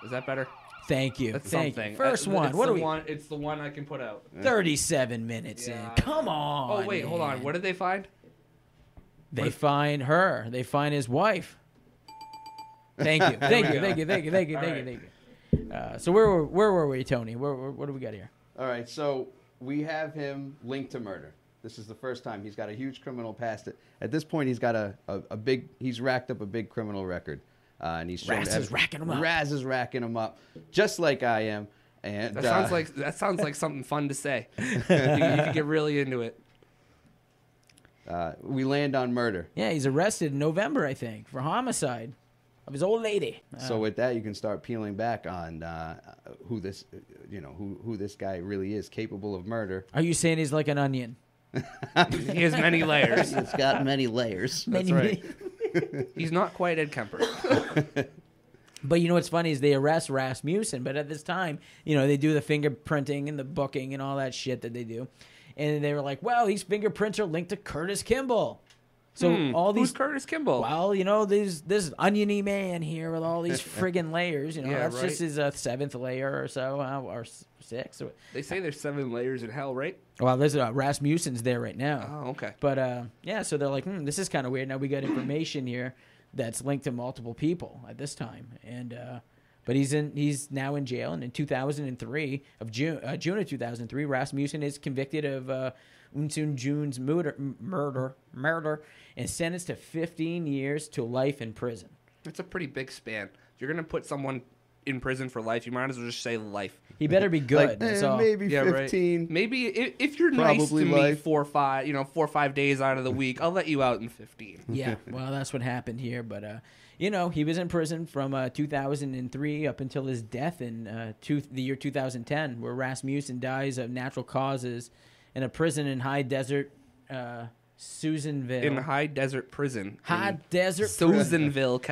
Is that better? Thank you. That's Thank something. you. First one. It's What the do we? one? It's the one I can put out. 37 minutes Yeah. in. Come on. Oh wait, hold on. man. What did they find? They find her. They find his wife. Thank you. Thank you. So where were we, Tony? What do we got here? All right, so we have him linked to murder. This is the first time. He's got a huge criminal past. At this point, he's got a big. He's racked up a big criminal record, and he's shown Raz is racking him up. Raz is racking him up, just like I am. And That sounds like something fun to say. You can get really into it. we land on murder. Yeah, he's arrested in November, I think, for homicide of his old lady. So with that, you can start peeling back on who this, who this guy really is, capable of murder. Are you saying he's like an onion? He has many layers. It's got many layers. That's right. He's not quite Ed Kemper. But you know what's funny is they arrest Rasmussen, but at this time, they do the fingerprinting and the booking and all that shit that they do. And they were like, well, these fingerprints are linked to Curtis Kimball. So all these Who's Curtis Kimball? Well, there's this oniony man here with all these friggin' layers. Yeah, That's right. just his seventh layer or so, or six. They say there's 7 layers in hell, right? Well, there's Rasmussen's there right now. Oh, okay. But so they're like, this is kind of weird. Now we got information here that's linked to multiple people at this time, and but he's now in jail. And in 2003 of June of 2003, Rasmussen is convicted of Unsun Jun's murder and sentenced to 15 years to life in prison. That's a pretty big span. If you're gonna put someone in prison for life, you might as well just say life. He better be good. Like, that's all. maybe Yeah, 15. right. Maybe if you're nice to Probably me life. 4 or 5 days out of the week, I'll let you out in 15. Yeah, well, that's what happened here. But, he was in prison from 2003 up until his death in the year 2010, where Rasmussen dies of natural causes in a prison in high desert Susanville. In High Desert Prison. High desert Susanville, God,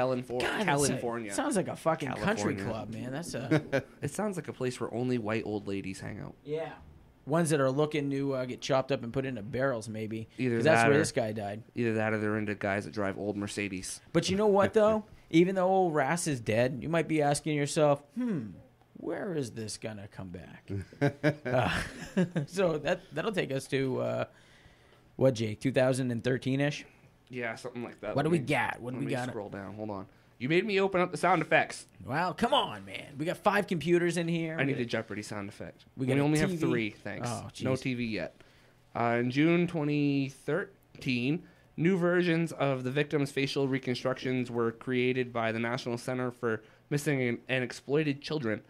California. sounds like a fucking country California. club, man. That's It sounds like a place where only white old ladies hang out. yeah. Ones that are looking to get chopped up and put into barrels, maybe. Either 'Cause that's that where or- this guy died. Either that or they're into guys that drive old Mercedes. But you know what, though? Even though old Rass is dead, you might be asking yourself, where is this going to come back? So that'll take us to, what, Jake, 2013-ish? Yeah, something like that. What do Let we me- got? What do let we me got? Scroll down. Hold on. You made me open up the sound effects. Well, come on, man. We got 5 computers in here. I need a Jeopardy sound effect. We We got a only have TV. 3, thanks. Oh, No jeez. TV yet. In June 2013, new versions of the victims' facial reconstructions were created by the National Center for Missing and Exploited Children.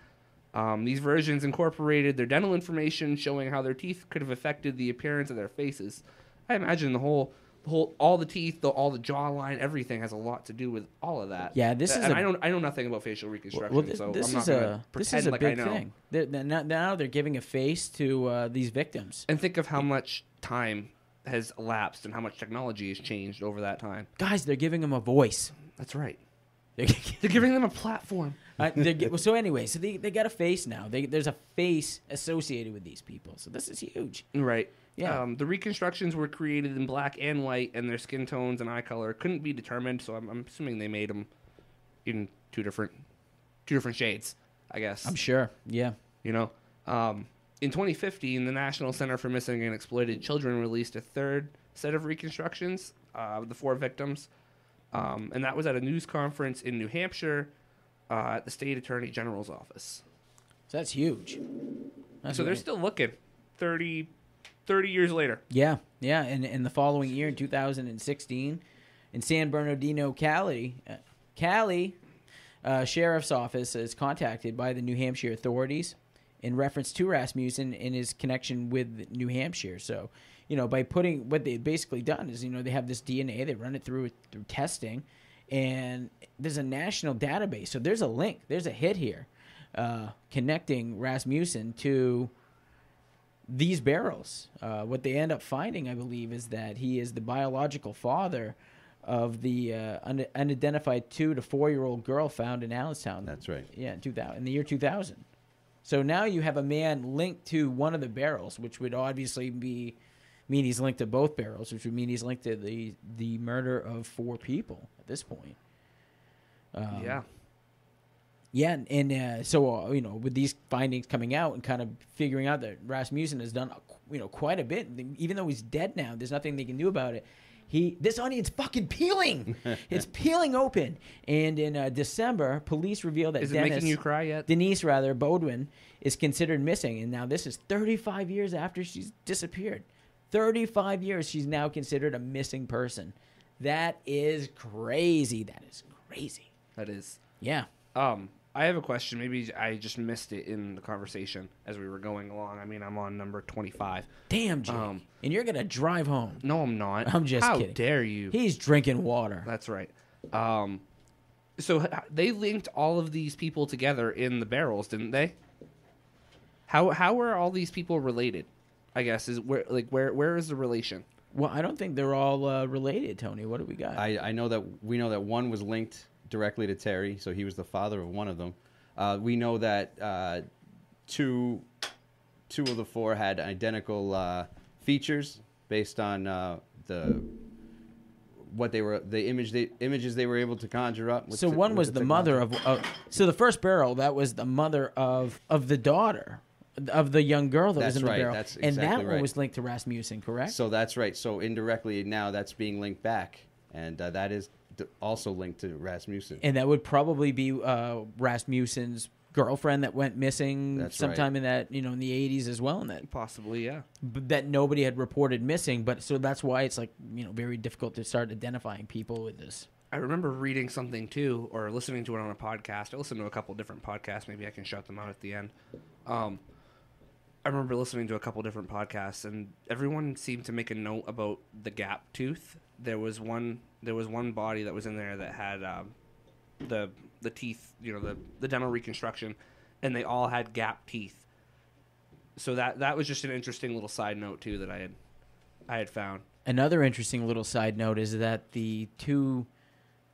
These versions incorporated their dental information, showing how their teeth could have affected the appearance of their faces. I imagine all the teeth, all the jawline, everything has a lot to do with all of that. Yeah, this is And a- I know nothing about facial reconstruction, Well, so this I'm not is going to a pretend like I big know. thing. Now they're giving a face to these victims. And think of how much time has elapsed and how much technology has changed over that time. Guys, they're giving them a voice. That's right. They're giving them a platform. So anyway, so they got a face now. There's a face associated with these people. So this is huge. Right. Yeah. The reconstructions were created in black and white, and their skin tones and eye color couldn't be determined. So I'm assuming they made them in two different shades, I guess. I'm sure. Yeah. You know, in 2015, the National Center for Missing and Exploited Children released a third set of reconstructions of the 4 victims, and that was at a news conference in New Hampshire at the State Attorney General's office. So that's huge. So they're still looking 30 years later. Yeah, yeah. And in the following year, in 2016, in San Bernardino, Cali, Sheriff's Office is contacted by the New Hampshire authorities in reference to Rasmussen in his connection with New Hampshire. So, by putting what they've basically done is, they have this DNA, they run it through testing, and there's a national database. So there's a link, there's a hit here connecting Rasmussen to these barrels. What they end up finding, I believe, is that he is the biological father of the unidentified 2 to 4-year-old girl found in Allenstown. That's right. Yeah, in the year 2000. So now you have a man linked to one of the barrels, which would obviously mean he's linked to both barrels, which would mean he's linked to the murder of 4 people at this point. Yeah. Yeah, and so with these findings coming out and kind of figuring out that Rasmussen has done quite a bit, even though he's dead now, there's nothing they can do about it. This onion's fucking peeling. It's peeling open. And in December, police revealed that Is it making you cry yet? Denise Bodwin is considered missing, and now this is 35 years after she's disappeared. 35 years, she's now considered a missing person. That is crazy. That is. Yeah. I have a question. Maybe I just missed it in the conversation as we were going along. I mean, I'm on number 25. Damn, Jake. And you're going to drive home. No, I'm not. I'm just kidding. How dare you? He's drinking water. That's right. So they linked all of these people together in the barrels, didn't they? How are all these people related? I guess where is the relation? Well, I don't think they're all related, Tony. What do we got? I know that we know that one was linked directly to Terry, so he was the father of one of them. We know that two of the 4 had identical features based on the images they were able to conjure up. So one was the mother of. So the first barrel, that was the mother of the daughter of the young girl that was in the barrel. That's exactly and that right. one was linked to Rasmussen, correct? So that's right. So indirectly now that's being linked back, and that is also linked to Rasmussen. And that would probably be Rasmussen's girlfriend that went missing sometime in that, in the 80s as well. And that Possibly, yeah. That nobody had reported missing. But so that's why it's very difficult to start identifying people with this. I remember reading something too, or listening to it on a podcast. I listened to a couple different podcasts. Maybe I can shout them out at the end. I remember listening to a couple different podcasts, and everyone seemed to make a note about the gap tooth. There was one body that was in there that had the teeth, the dental reconstruction, and they all had gap teeth. So that was just an interesting little side note too that I had found. Another interesting little side note is that the 2,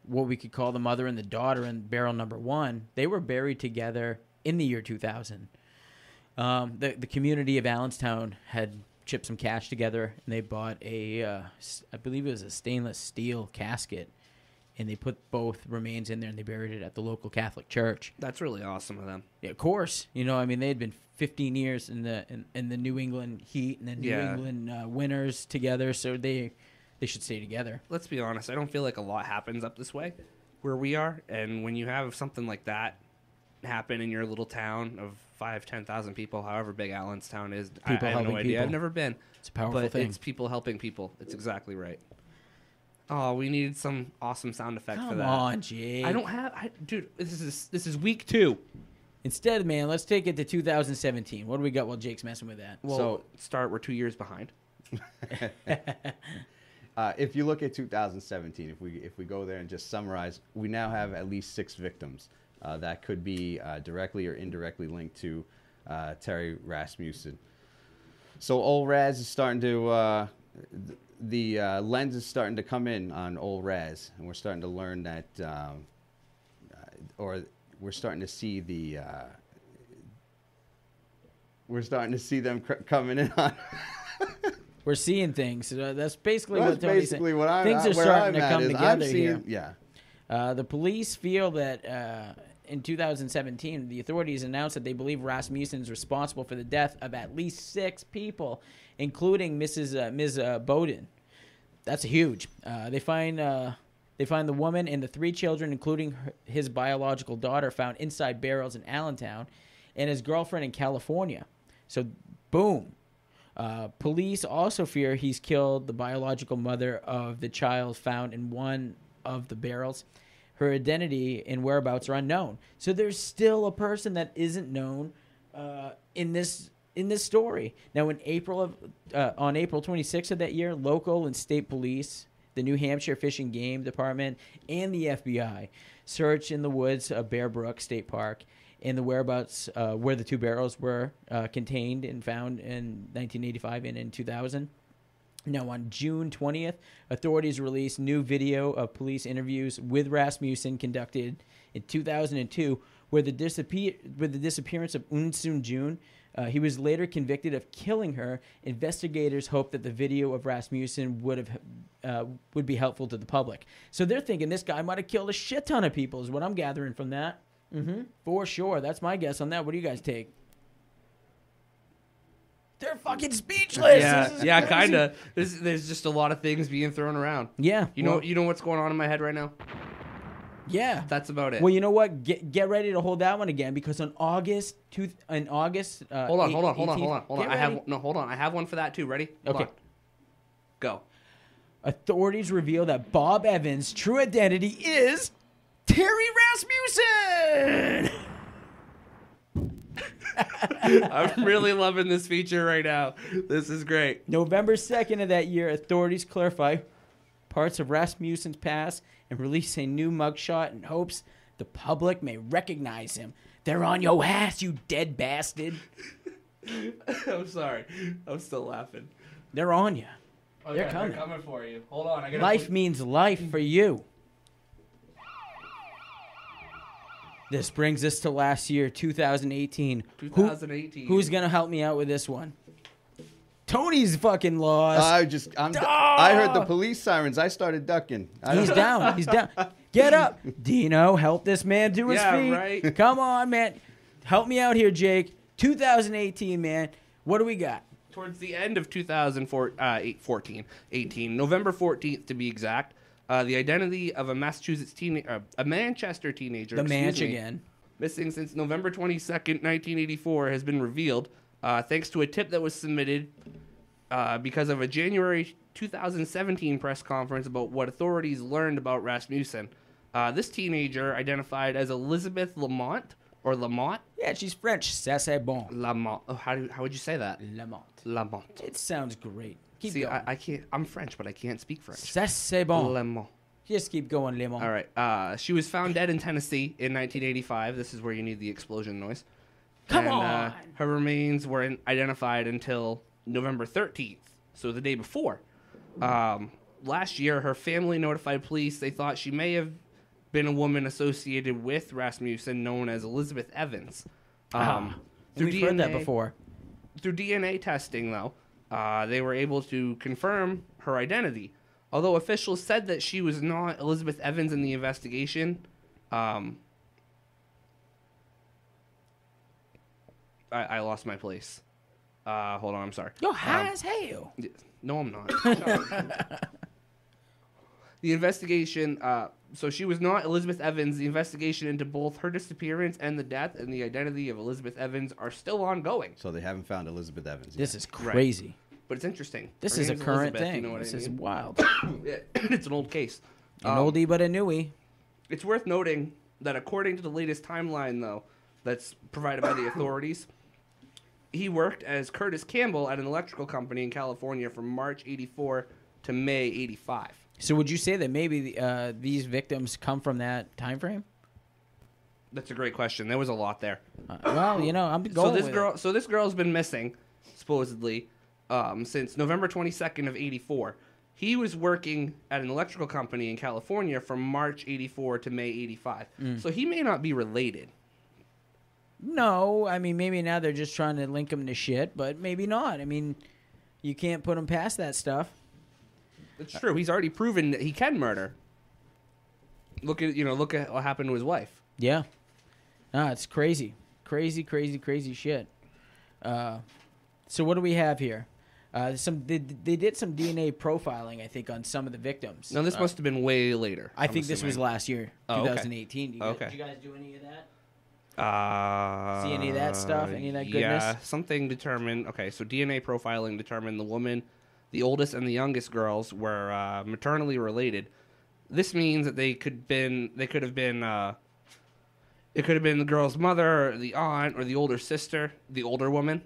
what we could call the mother and the daughter in barrel number 1, they were buried together in the year 2000. The community of Allenstown had chipped some cash together, and they bought I believe it was a stainless steel casket, and they put both remains in there, and they buried it at the local Catholic church. That's really awesome of them. Yeah, of course. They had been 15 years in the New England heat and the New England winters together, so they should stay together. Let's be honest. I don't feel like a lot happens up this way where we are, and when you have something like that happen in your little town of 5,000-10,000 people, however big Allenstown is, I have no idea. People. I've never been. It's a powerful thing. It's people helping people. It's exactly right. Oh, we needed some awesome sound effect for that. Come on, Jake. I don't have... dude, this is week 2. Instead, man, let's take it to 2017. What do we got while Jake's messing with that? Well, we're 2 years behind. If you look at 2017, if we go there and just summarize, we now have at least 6 victims that could be directly or indirectly linked to Terry Rasmussen. So old Raz is starting to the lens is starting to come in on old Raz, and we're starting to learn that, or we're starting to see the, we're starting to see them coming in on. We're seeing things. That's basically That's what Tony's basically saying. what I'm. Things are where starting I'm to at come is together I'm seeing, here. Yeah. The police feel that in 2017, the authorities announced that they believe Rasmussen is responsible for the death of at least 6 people, including Ms. Bowden. That's huge. They find the woman and the 3 children, including his biological daughter, found inside barrels in Allenstown, and his girlfriend in California. So, boom. Police also fear he's killed the biological mother of the child found in one of the barrels. Her identity and whereabouts are unknown. So there's still a person that isn't known in this story. Now, on April 26th of that year, local and state police, the New Hampshire Fish and Game Department, and the FBI searched in the woods of Brook State Park and the whereabouts where the 2 barrels were contained and found in 1985 and in 2000. Now, on June 20th, authorities released new video of police interviews with Rasmussen conducted in 2002, where the disappearance of Eun Soon Jun. He was later convicted of killing her. Investigators hope that the video of Rasmussen would be helpful to the public. So they're thinking this guy might have killed a shit ton of people, is what I'm gathering from that. For sure. That's my guess on that. What do you guys take? They're fucking speechless. Yeah, kind of. There's just a lot of things being thrown around. Yeah. You know what's going on in my head right now? Yeah. That's about it. Well, you know what? Get ready to hold that one again, because on August. Hold on. I have one for that too. Ready? Hold on. Go. Authorities reveal that Bob Evans' true identity is Terry Rasmussen. I'm really loving this feature right now. This is great. November 2nd of that year, authorities clarify parts of Rasmussen's past and release a new mugshot in hopes the public may recognize him. They're on your ass, you dead bastard. I'm sorry. I'm still laughing. They're on you. Okay, They're coming. They're coming for you. Hold on. Life means life for you. This brings us to last year, 2018. 2018. Who's going to help me out with this one? Tony's fucking lost. I heard the police sirens. I started ducking. He's down. Get up. Dino, help this man to his feet. Right. Come on, man. Help me out here, Jake. 2018, man. What do we got? Towards the end of 2018, November 14th to be exact, the identity of a Manchester teenager, missing since November 22nd, 1984, has been revealed, thanks to a tip that was submitted because of a January 2017 press conference about what authorities learned about Rasmussen. This teenager, identified as Elizabeth Lamont, or Lamont? Yeah, she's French. Ça c'est bon. Lamont. Oh, how would you say that? Lamont. It sounds great. Keep going. I can't. I'm French, but I can't speak French. Ça c'est bon. Lamont. Just keep going, Lamont. All right. She was found dead in Tennessee in 1985. This is where you need the explosion noise. Come on. Her remains weren't identified until November 13th, so the day before. Last year, her family notified police they thought she may have been a woman associated with Rasmussen known as Elizabeth Evans. We've heard that before. Through DNA testing, though, they were able to confirm her identity. Although officials said that she was not Elizabeth Evans in the investigation, I lost my place. Hold on, I'm sorry. You're high as hell. No, I'm not. The investigation, so she was not Elizabeth Evans. The investigation into both her disappearance and the death and the identity of Elizabeth Evans are still ongoing. So they haven't found Elizabeth Evans yet. This is crazy. Right. But it's interesting. This is a current thing. You know this is wild. It's an old case. An oldie but a newie. It's worth noting that according to the latest timeline, though, that's provided by the authorities, he worked as Curtis Campbell at an electrical company in California from March 84 to May 85. So would you say that maybe these victims come from that time frame? That's a great question. There was a lot there. Well, I'm going So this girl's been missing, supposedly, since November 22nd of 84. He was working at an electrical company in California from March 84 to May 85. So he may not be related. No, I mean, maybe now they're just trying to link him to shit, but maybe not. I mean, you can't put him past that stuff. It's true. He's already proven that he can murder. Look at what happened to his wife. Yeah. No, it's crazy. Crazy shit. So what do we have here? They did some DNA profiling, I think, on some of the victims. No, this must have been way later. I think this was last year, Oh, okay. 2018. Did you guys do any of that? See any of that stuff? Any of that goodness? Yeah, something determined. Okay, so DNA profiling determined the woman, the oldest and the youngest girls were maternally related. This means that it could have been the girl's mother, or the aunt, or the older sister, the older woman.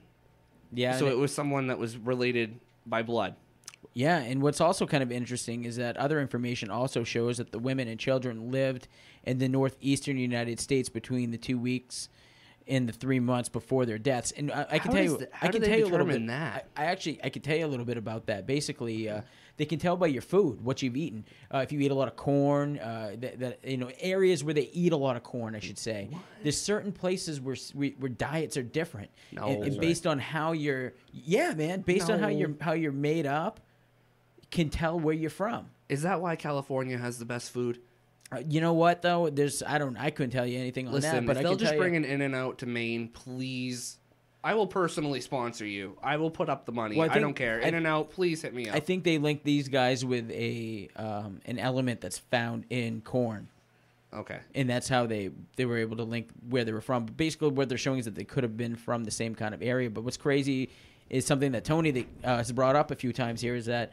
Yeah. So it was someone that was related by blood. Yeah, and what's also kind of interesting is that other information also shows that the women and children lived in the northeastern United States between the 2 weeks and the 3 months before their deaths. And I can tell you, how do they determine that? I can tell you a little bit about that. Basically, they can tell by your food what you've eaten. If you eat a lot of corn, areas where they eat a lot of corn, I should say. What? There's certain places where diets are different, and based on how you're, on how you're made up, can tell where you're from. Is that why California has the best food? You know what though? I couldn't tell you anything on that. But if they'll just bring an In-N-Out to Maine, please. I will personally sponsor you. I will put up the money. Well, I don't care. In-N-Out, please hit me up. I think they linked these guys with an element that's found in corn. Okay. And that's how they were able to link where they were from. But basically, what they're showing is that they could have been from the same kind of area. But what's crazy is something that Tony has brought up a few times here is that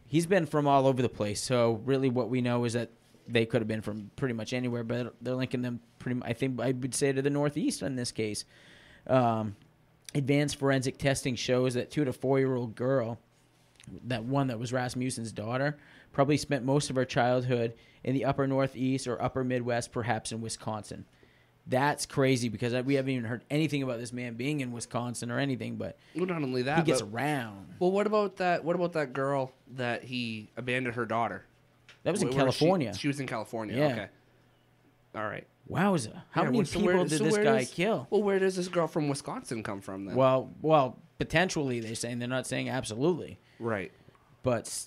he's been from all over the place. So really, what we know is that they could have been from pretty much anywhere, but they're linking them I think I would say to the Northeast in this case. Advanced forensic testing shows that 2 to 4 year old girl, that one that was Rasmussen's daughter, probably spent most of her childhood in the upper Northeast or upper Midwest, perhaps in Wisconsin. That's crazy because we haven't even heard anything about this man being in Wisconsin or anything. But well, not only that, he gets around. Well, what about that? What about that girl that he abandoned her daughter? That was in California. She was in California. Yeah. Okay. All right. Wowza! How many people did this guy kill? Well, where does this girl from Wisconsin come from then? Well, potentially they're saying. They're not saying absolutely. Right. But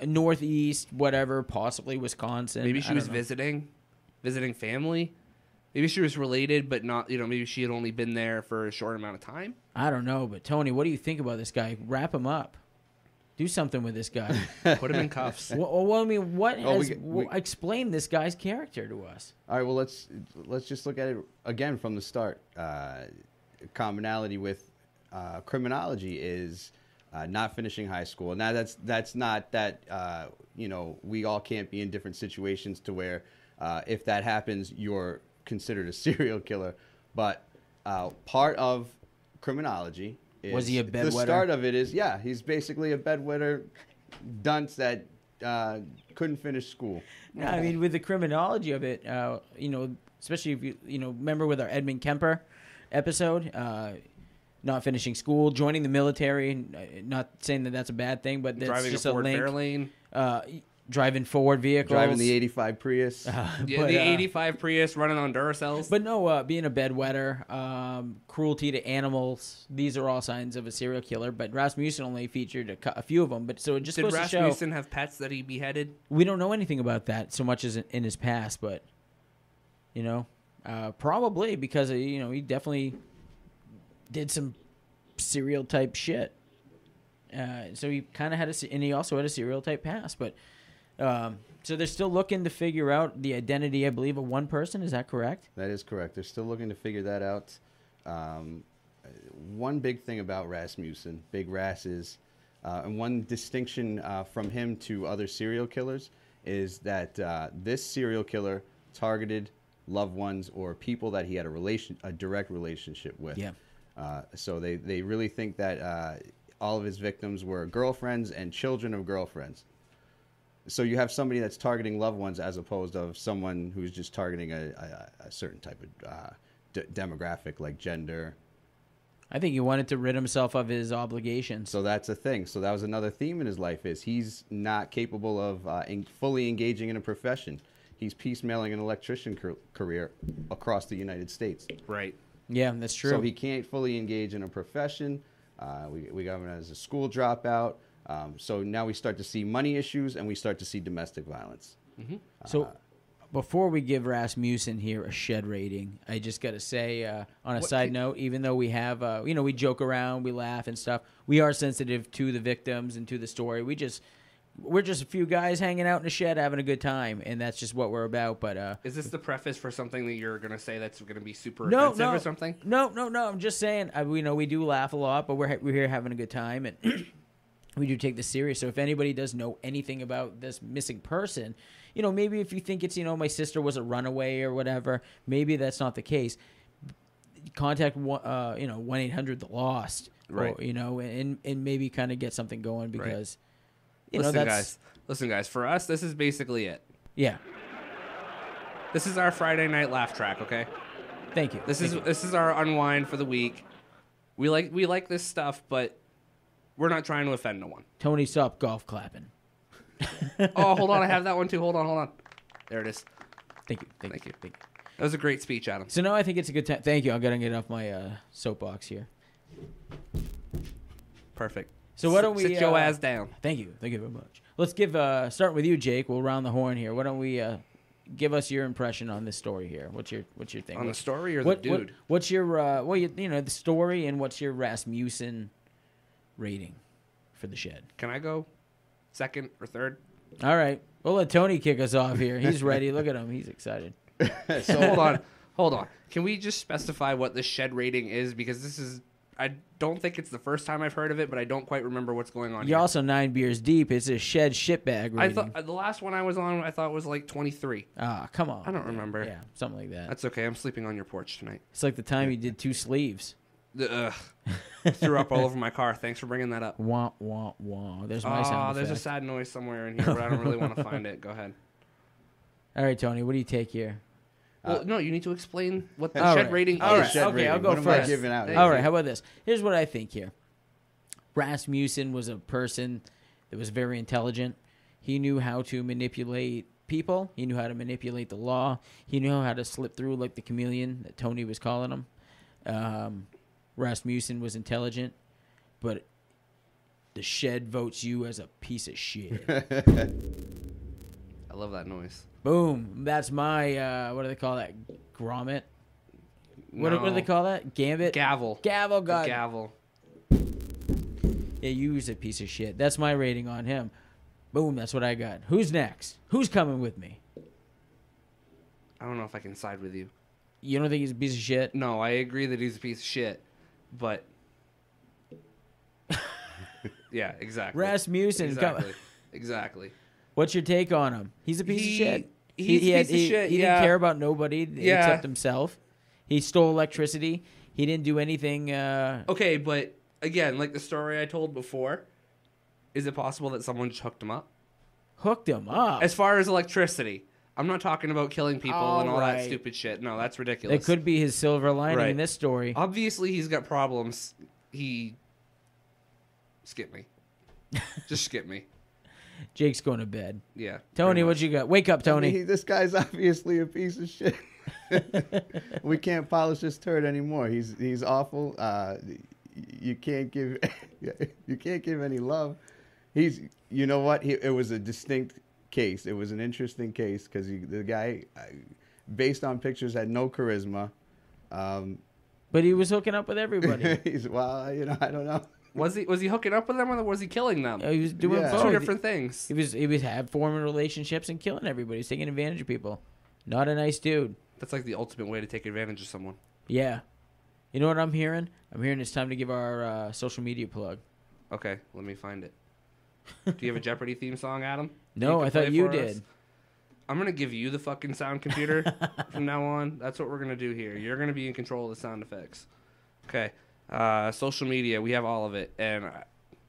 Northeast, whatever, possibly Wisconsin. Maybe she was visiting family. Maybe she was related, but not. Maybe she had only been there for a short amount of time. I don't know, but Tony, what do you think about this guy? Wrap him up. Do something with this guy. Put him in cuffs. Well, I mean, explain this guy's character to us. All right. Well, let's just look at it again from the start. Commonality with criminology is not finishing high school. Now, that's not that we all can't be in different situations to where if that happens, you're considered a serial killer. But part of criminology. Was he a bedwetter? The start of it is, he's basically a bedwetter dunce that couldn't finish school. Yeah, I mean, with the criminology of it, especially if you remember with our Edmund Kemper episode, not finishing school, joining the military, not saying that that's a bad thing, but that's driving just a Ford link. Fairlane. Driving Ford vehicles. Driving the 85 Prius. The 85 Prius running on Duracells. But no, being a bedwetter, cruelty to animals, these are all signs of a serial killer. But Rasmussen only featured a few of them. But so it just goes to show. Did Rasmussen have pets that he beheaded? We don't know anything about that so much as in his past. But, probably because, he definitely did some serial type shit. So he kind of had and he also had a serial type past. But so they're still looking to figure out the identity, I believe, of one person. Is that correct? That is correct. They're still looking to figure that out. One big thing about Rasmussen, Big Ras, is, and one distinction from him to other serial killers is that this serial killer targeted loved ones or people that he had a direct relationship with. Yeah. So they really think that all of his victims were girlfriends and children of girlfriends. So you have somebody that's targeting loved ones as opposed to someone who's just targeting a certain type of demographic like gender. I think he wanted to rid himself of his obligations. So that's a thing. So that was another theme in his life is he's not capable of fully engaging in a profession. He's piecemealing an electrician career across the United States. Right. Yeah, that's true. So he can't fully engage in a profession. We got him as a school dropout. So now we start to see money issues and we start to see domestic violence. Mm-hmm. So before we give Rasmussen here a shed rating, I just got to say, on a side note, even though we have, we joke around, we laugh and stuff, we are sensitive to the victims and to the story. We're just a few guys hanging out in a shed having a good time, and that's just what we're about. But is this the preface for something that you're going to say that's going to be super No, offensive no. or something? No. I'm just saying, we do laugh a lot, but we're here having a good time, and we do take this serious. So if anybody does know anything about this missing person, maybe if you think it's, my sister was a runaway or whatever, maybe that's not the case. Contact 1-800-THE-LOST, right? Or, and maybe kind of get something going because. Right. Listen, guys. For us, this is basically it. Yeah. This is our Friday night laugh track. Okay. Thank you. This is our unwind for the week. We like this stuff, but we're not trying to offend no one. Tony, stop golf clapping. Oh, hold on. I have that one too. Hold on. There it is. Thank you. That was a great speech, Adam. So now I think it's a good time. Thank you. I'm gonna get off my soapbox here. Perfect. So why don't we sit your ass down? Thank you very much. Let's give start with you, Jake. We'll round the horn here. Why don't we give us your impression on this story here? What's your thing on the story or the dude? What's your the story and what's your Rasmussen rating for the shed? Can I go second or third? All right, we'll let Tony kick us off here. He's ready. Look at him. He's excited. So hold on. Can we just specify what the shed rating is? Because this is. I don't think it's the first time I've heard of it, but I don't quite remember what's going on. You're here. Also 9 beers deep. It's a shed shitbag rating. I thought the last one I was on, I thought was like 23. Ah, come on. I don't remember. Yeah, something like that. That's okay. I'm sleeping on your porch tonight. It's like the time you did 2 sleeves. Threw up all over my car. Thanks for bringing that up. Wah, wah, wah. There's my sound effect. There's a sad noise somewhere in here, but I don't really want to find it. Go ahead. All right, Tony, what do you take here? Well, no, you need to explain what the shed rating is. All right, Shed okay, rating. I'll go What am first. I giving out? All right, how about this? Here's what I think here. Rasmussen was a person that was very intelligent. He knew how to manipulate people. He knew how to manipulate the law. He knew how to slip through like the chameleon that Tony was calling him. Rasmussen was intelligent, but the shed votes you as a piece of shit. I love that noise. Boom. That's my, what do they call that? Grommet? What do they call that? Gambit? Gavel. Gavel, God. Gavel. Yeah, you was a piece of shit. That's my rating on him. Boom, that's what I got. Who's next? Who's coming with me? I don't know if I can side with you. You don't think he's a piece of shit? No, I agree that he's a piece of shit, but... yeah, exactly. Rasmussen. Exactly. What's your take on him? He's a piece of shit. He's a piece of shit, He didn't care about nobody except himself. He stole electricity. He didn't do anything... Okay, but... Again, like the story I told before, is it possible that someone just hooked him up? Hooked him up? As far as electricity. I'm not talking about killing people and all that right. stupid shit. No, that's ridiculous. It could be his silver lining in this story. Obviously, he's got problems. Skip me. Just skip me. Jake's going to bed. Yeah. Tony, what you got? Wake up, Tony. I mean, this guy's obviously a piece of shit. We can't polish this turd anymore. He's awful. You can't give any love. You know what? It was a distinct case. It was an interesting case because the guy, based on pictures, had no charisma. But he was hooking up with everybody. I don't know. Was he hooking up with them or was he killing them? He was doing both. Two different things. He was forming relationships and killing everybody. He was taking advantage of people. Not a nice dude. That's like the ultimate way to take advantage of someone. Yeah. You know what I'm hearing? I'm hearing it's time to give our social media plug. Okay, let me find it. Do you have a Jeopardy theme song, Adam? No, I thought you did. I'm going to give you the fucking sound computer from now on. That's what we're going to do here. You're going to be in control of the sound effects. Okay. Social media, we have all of it. And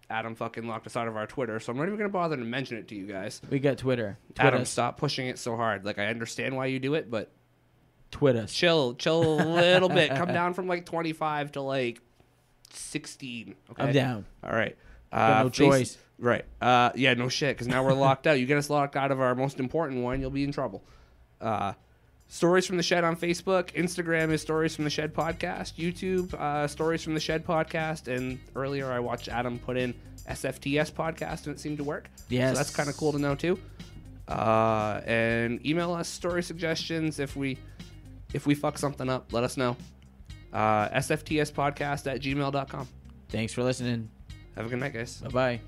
Adam fucking locked us out of our Twitter, so I'm not even going to bother to mention it to you guys. We got Twitter. Adam, stop pushing it so hard. Like, I understand why you do it, but... Twitter. Chill a little bit. Come down from like 25 to like 16. Okay? I'm down. All right. Got no choice. Right. Yeah, no shit, because now we're locked out. You get us locked out of our most important one, you'll be in trouble. Stories from the Shed on Facebook. Instagram is Stories from the Shed Podcast. YouTube, Stories from the Shed Podcast. And earlier I watched Adam put in SFTS Podcast, and it seemed to work. Yes. So that's kind of cool to know, too. And email us story suggestions. If we fuck something up, let us know. SFTSpodcast@gmail.com. Thanks for listening. Have a good night, guys. Bye-bye.